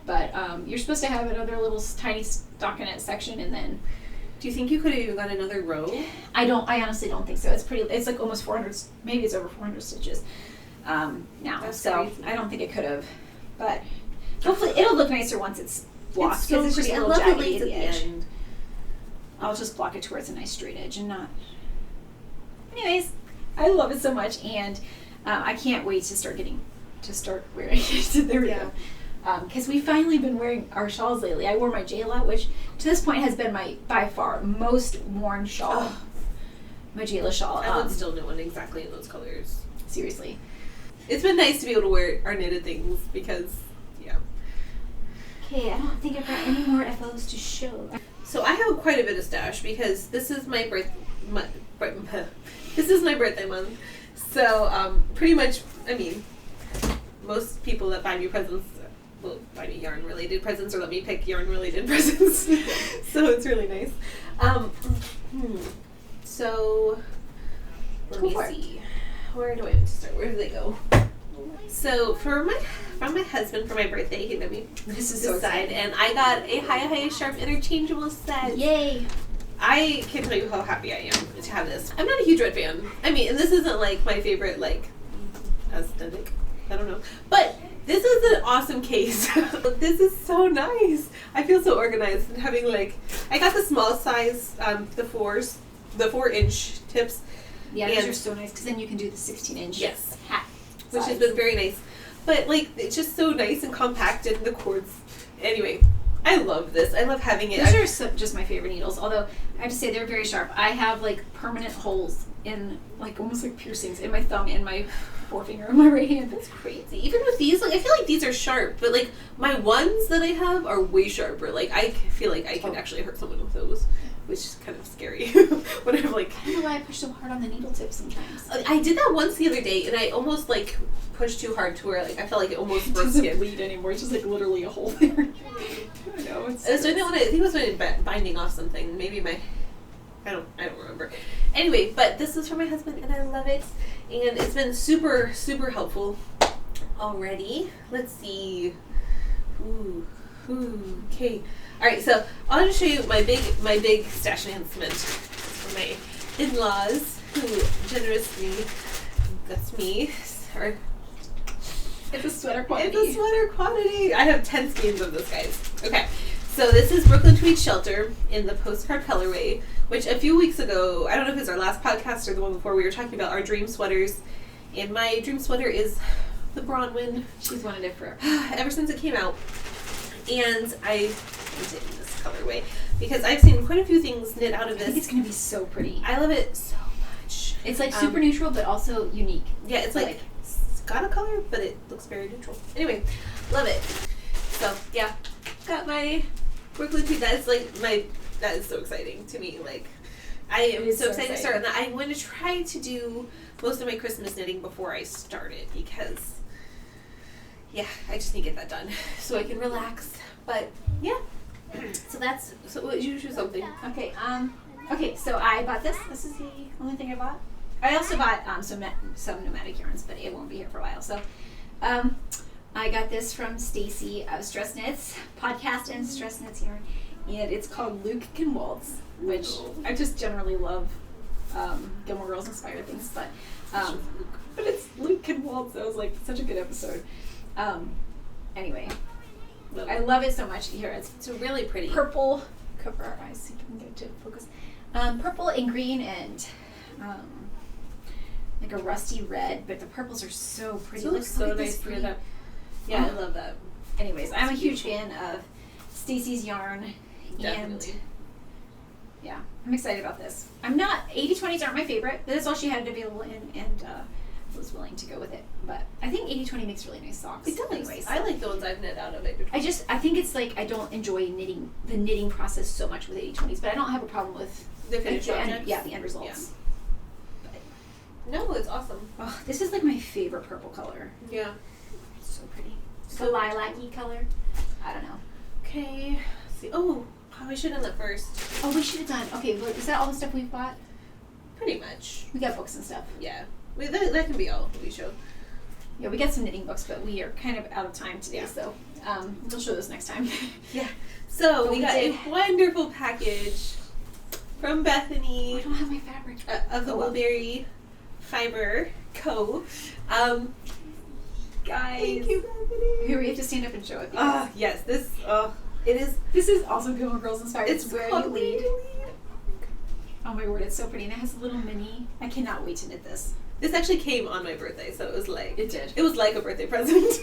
A: But you're supposed to have another little tiny stockinette section, and then.
B: Do you think you could have even got another row?
A: I honestly don't think so. It's like almost 400, maybe it's over 400 stitches now.
B: That's
A: so
B: crazy.
A: I don't think it could have, but hopefully it'll look nicer once it's blocked.
B: It's so
A: It's just
B: pretty.
A: a
B: I
A: little
B: love the
A: jaggedy
B: lace
A: at
B: at
A: the
B: the
A: edge.
B: end.
A: I'll just block it to where it's a nice straight edge and not. Anyways, I love it so much, and I can't wait to start wearing it. There we go. Because we've finally been wearing our shawls lately. I wore my Jayla, which to this point has been my, by far, most worn shawl. My Jayla shawl.
B: I would still know one exactly in those colors.
A: Seriously.
B: It's been nice to be able to wear our knitted things because, yeah.
A: Okay, I don't think I've got any more FOs to show.
B: So I have quite a bit of stash because this is my this is my birthday month. So pretty much, I mean, most people that buy me presents will buy me yarn-related presents or let me pick yarn-related presents. So it's really nice. So let me see. Where do I want to start? Where do they go? So from my husband for my birthday, he let me decide, and I got a high sharp interchangeable set.
A: Yay!
B: I can't tell you how happy I am to have this. I'm not a huge red fan. I mean, and this isn't like my favorite like aesthetic. I don't know, but this is an awesome case. This is so nice. I feel so organized and having like I got the small size, the 4-inch tips.
A: Yeah, those are so nice because then you can do the 16-inch
B: yes
A: hat,
B: which has been very nice. But like it's just so nice and compact and the cords. Anyway, I love this. I love having it.
A: Those are just my favorite needles. Although I have to say they're very sharp. I have like permanent holes in like almost like piercings in my thumb and my forefinger on my right hand.
B: That's crazy. Even with these, like I feel like these are sharp, but like my ones that I have are way sharper. Like I feel like I can actually hurt someone with those, which is kind of scary. When I'm like,
A: I don't know why I push so hard on the needle tip sometimes.
B: I did that once the other day, and I almost like pushed too hard to where like I felt like it almost
A: It
B: broke
A: doesn't
B: skin.
A: bleed anymore. It's just like literally a hole there. I don't know.
B: I was doing that when I think it was when binding off something. Maybe I don't remember. Anyway, but this is for my husband, and I love it, and it's been super helpful already. Let's see. Okay. All right. So I'll just show you my big stash enhancement for my in-laws who generously got me. Or
A: It's a sweater quantity.
B: it's a sweater quantity. I have 10 skeins of this, guys. Okay. So this is Brooklyn Tweed Shelter in the postcard colorway, which a few weeks ago, I don't know if it was our last podcast or the one before, we were talking about our dream sweaters. And my dream sweater is the Bronwyn.
A: She's wanted it forever.
B: Ever since it came out. And I knit it in this colorway because I've seen quite a few things knit out of
A: I
B: this.
A: think it's going to be so pretty.
B: I love it so much.
A: It's like super neutral, but also unique.
B: Yeah, it's like it's got a color, but it looks very neutral. Anyway, love it. So yeah, got my Brooklyn Tweed. That is so exciting to me. Like I am so excited to start on that. I'm going to try to do most of my Christmas knitting before I start it because yeah, I just need to get that done so I can relax. But yeah, so you choose something.
A: Okay, okay, so I bought this. This is the only thing I bought. I also bought some nomadic yarns, but it won't be here for a while. So I got this from Stacy of Stress Knits podcast and Stress Knits yarn, and it's called Luke Can Waltz, which I just generally love Gilmore Girls inspired things, but it's Luke Can Waltz. That was like such a good episode. Anyway, I love it so much. Here, it's really pretty. Purple. Cover our eyes so you can get to focus. Purple and green and like a rusty red, but the purples are so pretty.
B: It looks so nice for that. Yeah, I love that.
A: Anyways, I'm a huge fan of Stacy's yarn.
B: Definitely.
A: And yeah, I'm excited about this. I'm not, 80/20s aren't my favorite, but that's all she had available and I was willing to go with it. But I think 80/20 makes really nice socks.
B: It does.
A: Anyways.
B: I like the ones I've knit out of it.
A: I think it's like I don't enjoy the knitting process so much with 80/20s, but I don't have a problem with
B: The finished
A: like
B: objects?
A: the end results.
B: No, it's awesome.
A: Oh, this is like my favorite purple color.
B: Yeah.
A: It's so pretty. It's
B: So
A: a lilac-y color. I don't know.
B: Okay. Let's see. Oh, we should have done that first.
A: Oh, we should have done. Okay, look, is that all the stuff we've bought?
B: Pretty much.
A: We got books and stuff.
B: Yeah. That can be all we show.
A: Yeah, we got some knitting books, but we are kind of out of time today, so we'll show those next time.
B: Yeah. So we got
A: did.
B: a wonderful package from Bethany
A: I don't have my fabric.
B: of the Woolberry Fiber Co.
A: Guys.
B: Thank you, Bethany.
A: Here, we have to stand up and show it.
B: Yes. It is.
A: This is also Gilmore Girls inspired.
B: It's
A: Where
B: called
A: You Lead.
B: Where You Lead.
A: Oh my word, it's so pretty. And it has a little mini. I cannot wait to knit this.
B: This actually came on my birthday, so it was like
A: It did.
B: It was like a birthday present.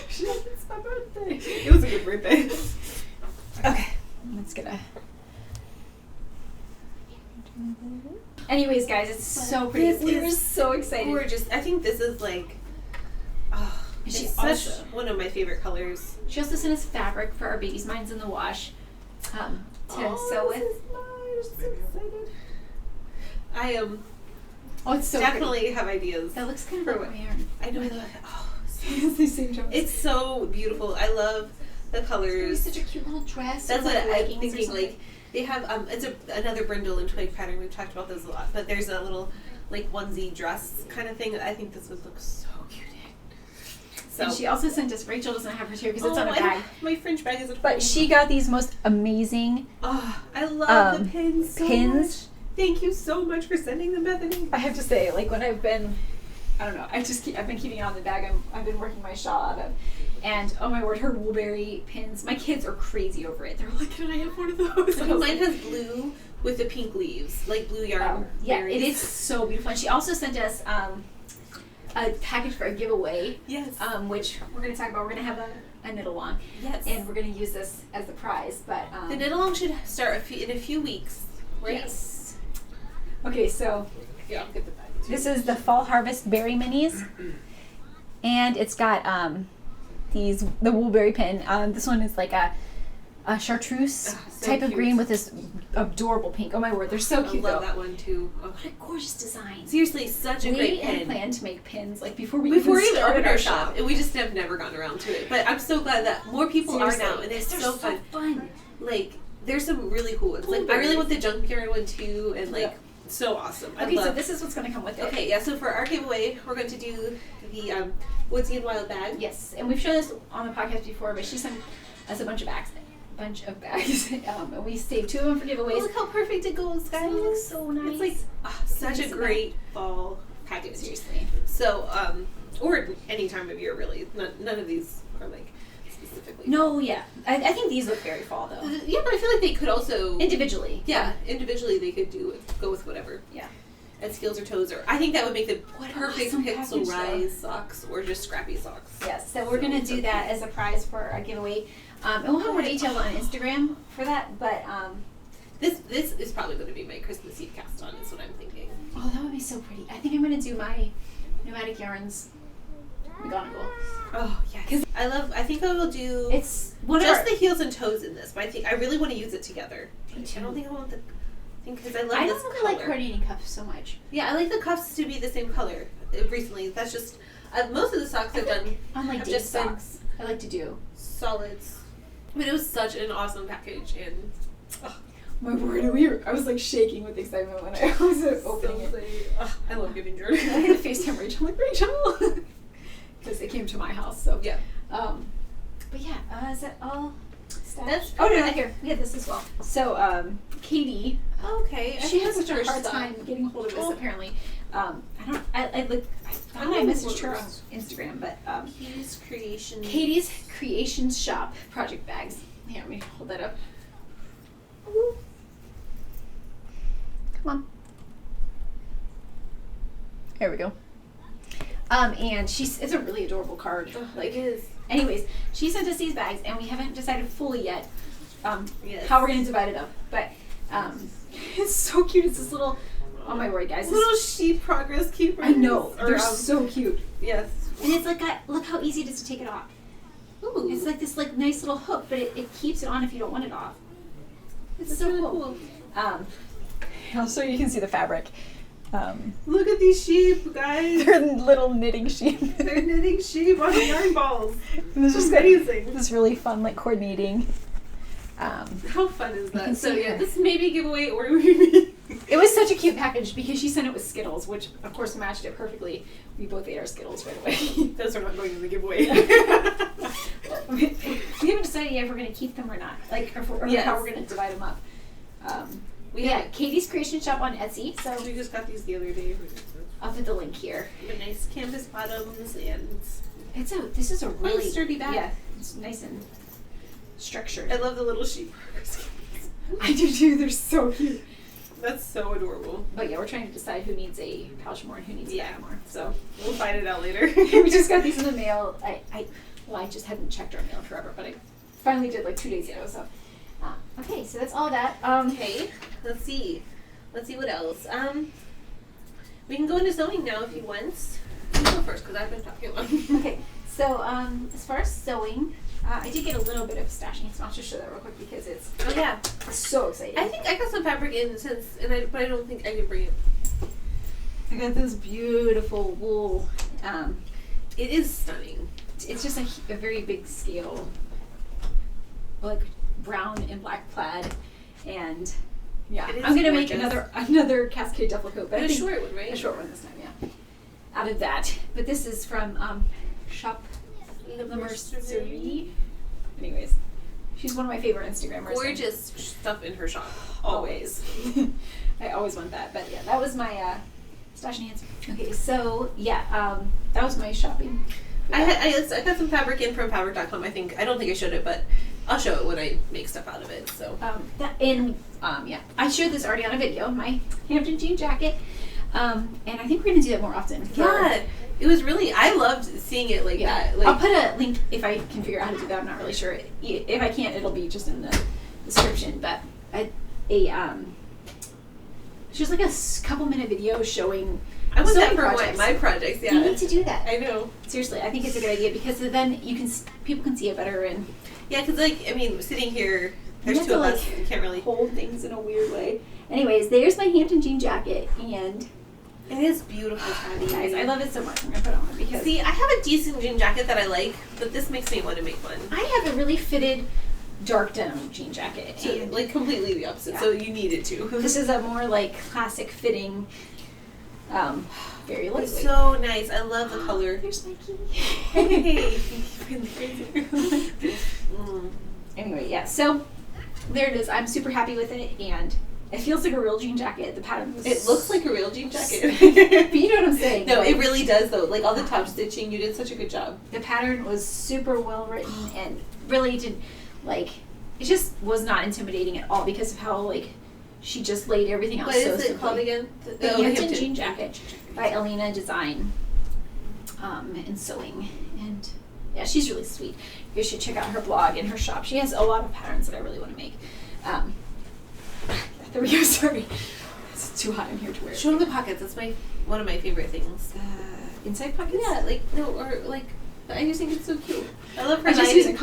B: She's like, it's my birthday. It was a good birthday. Okay.
A: Let's get a... Anyways, guys, it's so pretty.
B: This
A: We're
B: is
A: so excited.
B: Gorgeous. I think this is like,
A: And
B: it's
A: she
B: such
A: also-
B: one of my favorite colors.
A: She also sent us fabric for our baby's minds in the wash to sew with.
B: This is nice. I'm so excited. I am
A: Oh, it's so
B: definitely
A: pretty.
B: have ideas.
A: That looks kind of
B: for
A: like
B: what-
A: my yarn.
B: I know. Oh,
A: It's the same jump.
B: it's so beautiful. I love the
A: It's
B: colors.
A: such a cute little dress.
B: That's
A: or
B: what
A: like
B: I'm
A: leggings or
B: thinking.
A: something.
B: Like they have, it's another brindle and twig pattern. We've talked about those a lot, but there's a little like onesie dress kind of thing. I think this would look so cute in. So
A: And she also sent us. Rachel doesn't have hers here because it's on a bag.
B: My French bag is.
A: But she got these most amazing.
B: Oh, I love the pins. So
A: pins.
B: much. Thank you so much for sending them, Bethany.
A: I have to say, like when I've been, I don't know, I've been keeping it on the bag. I've been working my shawl out of, and oh my word, her Woolberry pins. My kids are crazy over it. They're like, can I have one of those? And I was
B: Mine
A: like,
B: has blue with the pink leaves, like blue yarn.
A: yeah,
B: berries.
A: it is so beautiful. And she also sent us a package for a giveaway.
B: Yes.
A: Which we're going to talk about. We're going to have a knit along.
B: Yes.
A: And we're going to use this as the prize. But
B: The knit along should start in a few weeks, right?
A: Yes. Okay, so
B: Yeah, I'll get the package.
A: this is the Fall Harvest Berry Minis, and it's got the Woolberry pin. This one is like a chartreuse
B: So
A: type of
B: cute.
A: green with this adorable pink. Oh my word, they're so
B: I
A: cute
B: love
A: though.
B: that one too. Oh.
A: What a gorgeous design.
B: Seriously, such a
A: We
B: great
A: had
B: pin.
A: planned to make pins like before we
B: Before we
A: even
B: even
A: started
B: opened
A: our
B: our
A: shop.
B: shop, and we just have never gotten around to it. But I'm so glad that more people
A: Seriously,
B: are now, and it's
A: they're
B: so fun. Like, there's some really cool ones. Like, I really want the junkyard one too, and like,
A: Yeah.
B: so awesome. I
A: Okay, so
B: love.
A: this is what's going to come with it.
B: Okay, yeah. So for our giveaway, we're going to do the Woodsy and Wild bag.
A: Yes, and we've shown this on the podcast before, but she sent us a bunch of bags. And we saved 2 of them for
B: Oh,
A: giveaways.
B: look how perfect it goes, guys.
A: It looks so nice.
B: It's like such a
A: Isn't
B: great fall package.
A: Seriously.
B: So, or any time of year really. None of these are like specifically.
A: No, yeah. I think these look very fall though.
B: Yeah, but I feel like they could also
A: Individually.
B: Yeah, individually they could go with whatever.
A: Yeah.
B: As heels or toes, or I think that would make the
A: What an
B: perfect
A: awesome
B: pixel
A: package, though.
B: rise socks or just scrappy socks.
A: Yes, so we're going to do that as a prize for our giveaway. And we'll have more details on Instagram for that, but
B: This is probably going to be my Christmas Eve cast on. Is what I'm thinking.
A: oh, that would be so pretty. I think I'm going to do my Nomadic Yarns McGonagall.
B: Oh yeah, I think I will do.
A: It's one
B: just
A: of
B: the heels and toes in this, but I think I really want to use it together.
A: Me
B: I
A: too.
B: don't think I want the thing because I love
A: I
B: this
A: don't really
B: color.
A: like coordinating cuffs so much.
B: Yeah, I like the cuffs to be the same color. Recently, that's just most of the socks I've done
A: On like
B: have
A: date
B: just been
A: socks, I like to do.
B: solids. But it was such an awesome package, and
A: My word, I was like shaking with excitement when I was opening it.
B: I love giving Jordan.
A: I had to FaceTime Rachel. I'm like, Rachel! Because they came to my house, so.
B: Yeah.
A: But yeah, is that all?
B: That's
A: Oh, no, here. We had this as well. So, Katie,
B: Okay.
A: she has such a
B: first
A: hard
B: thought.
A: time getting hold of this,
B: Oh.
A: apparently. I thought I messaged her on Instagram, but,
B: Katie's Creation.
A: Katie's Creations Shop project bags. Here, let me hold that up. Come on. There we go. And it's a really adorable card.
B: Like it is.
A: Anyways, she sent us these bags, and we haven't decided fully yet
B: Yes.
A: how we're going to divide it up. But it's so cute. It's this little, oh my word, guys.
B: Little sheep progress keepers.
A: I know.
B: Or,
A: They're so cute.
B: Yes.
A: And it's like, look how easy it is to take it off.
B: Ooh.
A: It's like this nice little hook, but it keeps it on if you don't want it off. It's
B: That's
A: so
B: really
A: cool.
C: Also, you can see the fabric.
B: Look at these sheep, guys.
C: They're little knitting sheep.
B: They're knitting sheep on yarn balls.
C: And there's just
B: amazing.
C: This really fun, like, coordinating.
B: How fun is that? So
A: see
B: yeah,
A: her.
B: this may be a giveaway or maybe.
A: It was such a cute package because she sent it with Skittles, which of course matched it perfectly. We both ate our Skittles right away.
B: Those are not going in the giveaway.
A: We haven't decided yet if we're going to keep them or not, like, or
B: Yes.
A: how we're going to divide them up.
B: We
A: Yeah,
B: had-
A: Katie's Creation Shop on Etsy, so
B: We just got these the other day.
A: I'll put the link here.
B: With nice canvas bottoms and
A: This is a really
B: sturdy bag.
A: Yeah, it's nice and structured.
B: I love the little sheep.
A: I do too. They're so cute.
B: That's so adorable.
A: But yeah, we're trying to decide who needs a pouch more and who needs a bag more. So
B: We'll find it out later.
A: we just got these in the mail. I just hadn't checked our mail forever, but I finally did like 2 days ago. So okay, so that's all that.
B: Okay, let's see what else. We can go into sewing now if you want. You go first because I've been talking long.
A: Okay, so as far as sewing, I did get a little bit of stashing. So I'll just show that real quick because it's
B: Oh yeah,
A: so exciting.
B: I think I got some fabric in but I don't think I can bring it.
A: I got this beautiful wool.
B: It is stunning.
A: It's just a very big scale, like brown and black plaid, and yeah,
B: It is
A: I'm gonna make
B: gorgeous.
A: another cascade duffel coat, but I
B: A
A: think
B: short one, right?
A: a short one this time, yeah. Out of that, but this is from Shop
B: The
A: Mercerie. Anyways, she's one of my favorite Instagrammers.
B: Gorgeous stuff in her shop.
A: Always. I always want that, but yeah, that was my stash and hands. Okay, so yeah, that was my shopping.
B: I got some fabric in from fabric.com. I don't think I showed it, but I'll show it when I make stuff out of it. So
A: Yeah, I shared this already on a video, my Hampton jean jacket, and I think we're gonna do that more often.
B: yeah, it was really. I loved seeing it like that. Like,
A: I'll put a link if I can figure out how to do that. I'm not really sure. If I can't, it'll be just in the description. But just like a couple-minute video showing.
B: I want that
A: sewing
B: for
A: projects.
B: my projects. Yeah,
A: You need to do that.
B: I know.
A: Seriously, I think it's a good idea because then people can see it better and
B: Yeah, because sitting here, there's
A: You have
B: two
A: to,
B: of us. You can't really.
A: hold things in a weird way. Anyways, there's my Hampton jean jacket, and
B: It is beautiful, Tabi.
A: guys, I love it so much. I'm gonna put it on because
B: See, I have a decent jean jacket that I like, but this makes me want to make one.
A: I have a really fitted dark denim jean jacket.
B: So,
A: And
B: like completely the opposite.
A: Yeah.
B: So you need it to.
A: this is a more like classic fitting, very lightweight.
B: It's so nice. I love the color.
A: There's Mikey.
B: Hey.
A: Anyway, yeah. So there it is. I'm super happy with it, and it feels like a real jean jacket. The pattern was
B: It looks like a real jean jacket.
A: but you know what I'm saying.
B: No,
A: Like,
B: it really does though. Like all the top stitching, you did such a good job.
A: the pattern was super well written and really did it just was not intimidating at all because of how she just laid everything out
B: What
A: so
B: is it
A: simply.
B: called again?
A: The
B: Oh,
A: Hampton jean jacket by Elena Design and Sewing, and yeah, she's really sweet. You should check out her blog and her shop. She has a lot of patterns that I really want to make. There we go. Sorry, it's too hot in here to wear.
B: Show them the pockets. That's one of my favorite things.
A: Inside pockets.
B: Yeah, I just think it's so cute. I love her.
A: I just
B: lining.
A: use a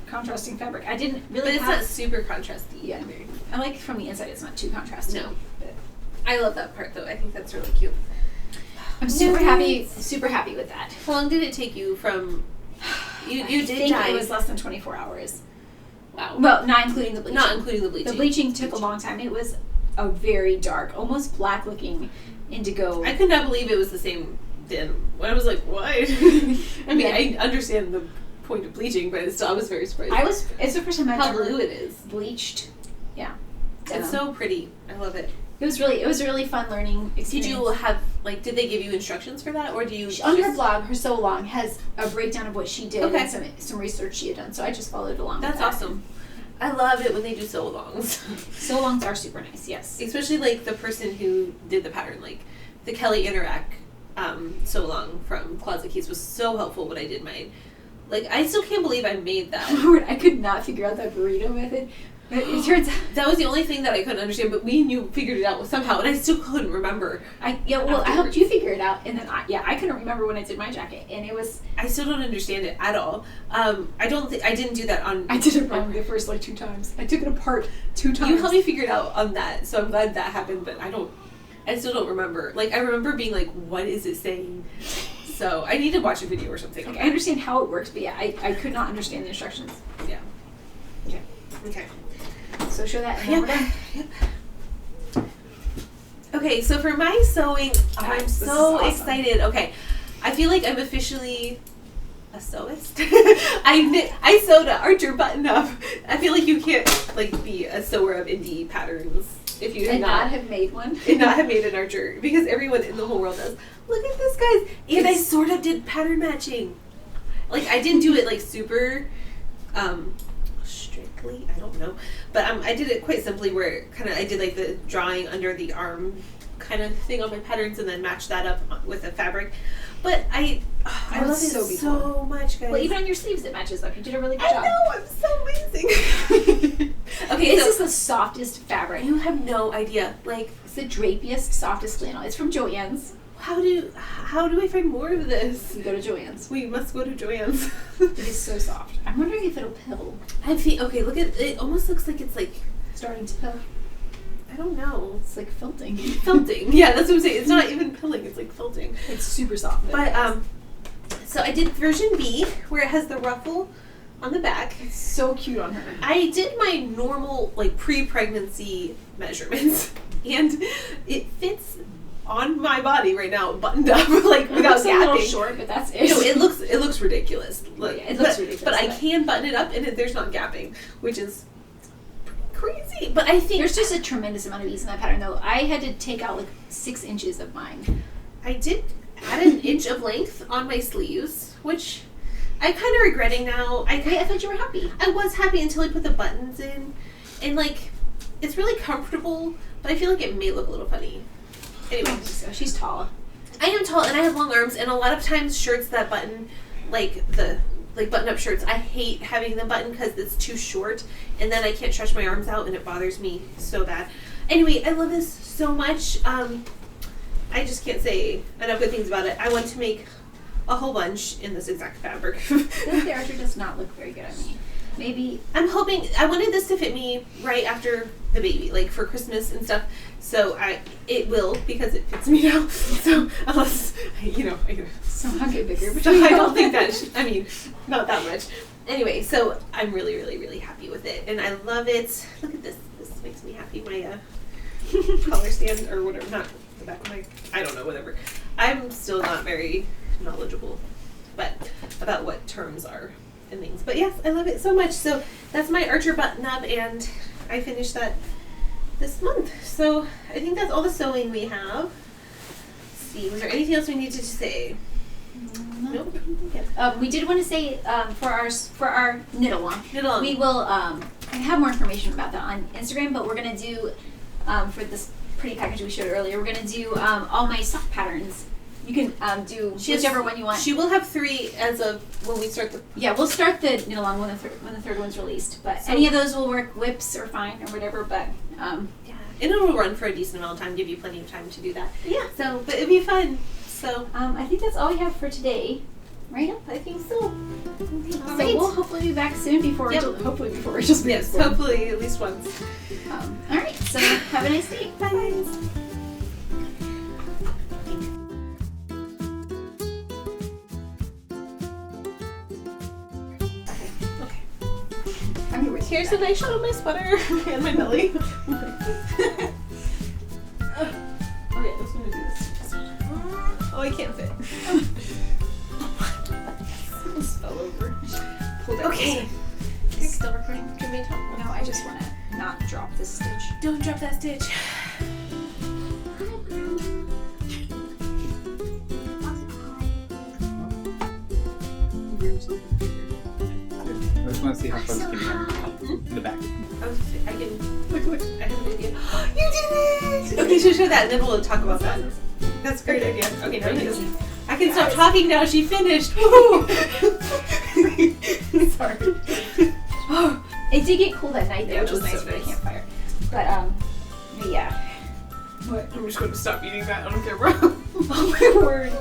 A: contrasting fabric. I didn't really.
B: But it's
A: have,
B: not super contrasty.
A: Yeah, I like from the inside. It's not too contrasting.
B: No.
A: But
B: I love that part though. I think that's really cute.
A: I'm super happy with that.
B: How long did it take you from? You
A: I
B: did
A: think
B: dye.
A: it was less than 24 hours.
B: Wow.
A: Well, not including the bleaching.
B: Not including the bleaching.
A: The bleaching took a long time. It was a very dark, almost black-looking indigo.
B: I could not believe it was the same denim. I was like, what? I mean,
A: Yeah.
B: I understand the point of bleaching, but I was very surprised.
A: It's the first time I've
B: how
A: ever
B: blue it is.
A: bleached. Yeah.
B: It's so pretty. I love it.
A: It was a really fun learning experience.
B: Did you have did they give you instructions for that, or do you
A: On her blog, her Sew Along has a breakdown of what she did
B: Okay.
A: and some research she had done. So I just followed along.
B: That's
A: with that.
B: awesome. I love it when they do sew alongs.
A: Sew Alongs are super nice. Yes.
B: Especially the person who did the pattern, the Kelly Interact sew along from Closet Keys was so helpful when I did mine. I still can't believe I made that.
A: Lord, I could not figure out that burrito method. It turns out
B: That was the only thing that I couldn't understand, but me and you figured it out somehow, and I still couldn't remember.
A: I helped you figure it out, and then I couldn't remember when I did my jacket, and it was.
B: I still don't understand it at all. I didn't do that on.
C: I did it wrong the first 2 times. I took it apart 2 times.
B: You helped me figure it out on that, so I'm glad that happened, but I still don't remember. I remember being like, what is it saying? So I need to watch a video or something.
A: I understand how it works, but I could not understand the instructions.
B: Yeah. Okay.
A: So show that, and then we're done.
B: Yep. Okay, so for my sewing, I'm so
A: awesome.
B: excited. Okay, I feel like I'm officially a sewist. I sewed an Archer button up. I feel like you can't be a sewer of indie patterns if you did
A: not have made one.
B: and not have made an Archer, because everyone in the whole world does. Look at this, guys. And I sort of did pattern matching. I didn't do it super strictly, I don't know, but I did it quite simply, where I did the drawing under the arm kind of thing on my patterns, and then matched that up with a fabric. But I love it so much, guys.
A: Well, even on your sleeves it matches up. You did a really good job.
B: I know, I'm so amazing. Okay,
A: this is the softest fabric.
B: You have no idea.
A: It's the drapiest, softest flannel. It's from Joann's.
B: How do I find more of this?
A: You go to Joann's.
B: We must go to Joann's.
A: It is so soft. I'm wondering if it'll pill.
B: Okay, look at it. Almost looks like it's
A: Starting to pill.
B: I don't know.
A: It's like felting.
B: Felting. Yeah, that's what I'm saying. It's not even pilling. It's felting.
C: It's super soft.
B: But so I did version B, where it has the ruffle on the back.
C: It's so cute on her.
B: I did my normal pre-pregnancy measurements, and it fits on my body right now, buttoned up, without
A: It's a little
B: gapping.
A: short, but that's it.
B: No, it looks ridiculous.
A: It looks ridiculous.
B: But I can button it up, and there's not gapping, which is crazy. But I think
A: there's just a tremendous amount of ease in that pattern, though. I had to take out 6 inches of mine.
B: I did add an inch of length on my sleeves, which I'm kind of regretting now.
A: I thought you were happy.
B: I was happy until I put the buttons in, and it's really comfortable, but I feel like it may look a little funny. Anyway,
A: So she's tall.
B: I am tall and I have long arms, and a lot of times shirts that button, the button-up shirts, I hate having the button because it's too short, and then I can't stretch my arms out, and it bothers me so bad. Anyway, I love this so much. I just can't say enough good things about it. I want to make a whole bunch in this exact fabric.
A: The Archer does not look very good on me. Maybe
B: I'm hoping, I wanted this to fit me right after the baby, for Christmas and stuff. So it will, because it fits me now. So unless, I
A: somehow get bigger. But
B: I don't think not that much. Anyway, so I'm really, really, really happy with it. And I love it. Look at this. This makes me happy. My collar stand, or whatever, not the back of my, I don't know, whatever. I'm still not very knowledgeable about what terms are and things. But yes, I love it so much. So that's my Archer button up, and I finished that this month. So I think that's all the sewing we have. Let's see, was there anything else we needed to say? Nope. Okay.
A: We did want to say for our knit along, we will have more information about that on Instagram. But we're gonna do for this pretty package we showed earlier. We're gonna do all my sock patterns. You can do whichever one you want.
B: She will have 3 as of when we start the.
A: Yeah, we'll start the knit along when the third one's released. But so, any of those will work. Whips are fine or whatever. But
B: yeah, and it will run for a decent amount of time. Give you plenty of time to do that.
A: Yeah.
B: So, but it'd be fun. So
A: I think that's all we have for today. Right?
B: I think so.
A: So we'll hopefully be back soon before hopefully before Rachel's baby.
B: Yes, hopefully at least once.
A: All right. So have a nice day.
B: Bye, guys. Here's a nice shot of my sweater and my belly. Okay, let's gonna do this. Oh, I can't fit. This fell over. Okay. You're still recording? Give me a top.
A: No, I just want to not drop this stitch.
B: Don't drop that stitch.
D: I just want to see how close can you in the back.
B: I can. Look. I have an idea. You did it! Okay, so show that, and then we'll talk about that. That's a great idea. Okay, now you can. I can stop talking now. She finished.
A: Sorry. Oh, It did get cool that night, though,
B: Yeah,
A: which
B: it
A: was
B: was
A: nice
B: so
A: for the
B: nice.
A: campfire. But yeah.
C: What?
B: I'm just going to stop eating that on camera.
A: Oh my word.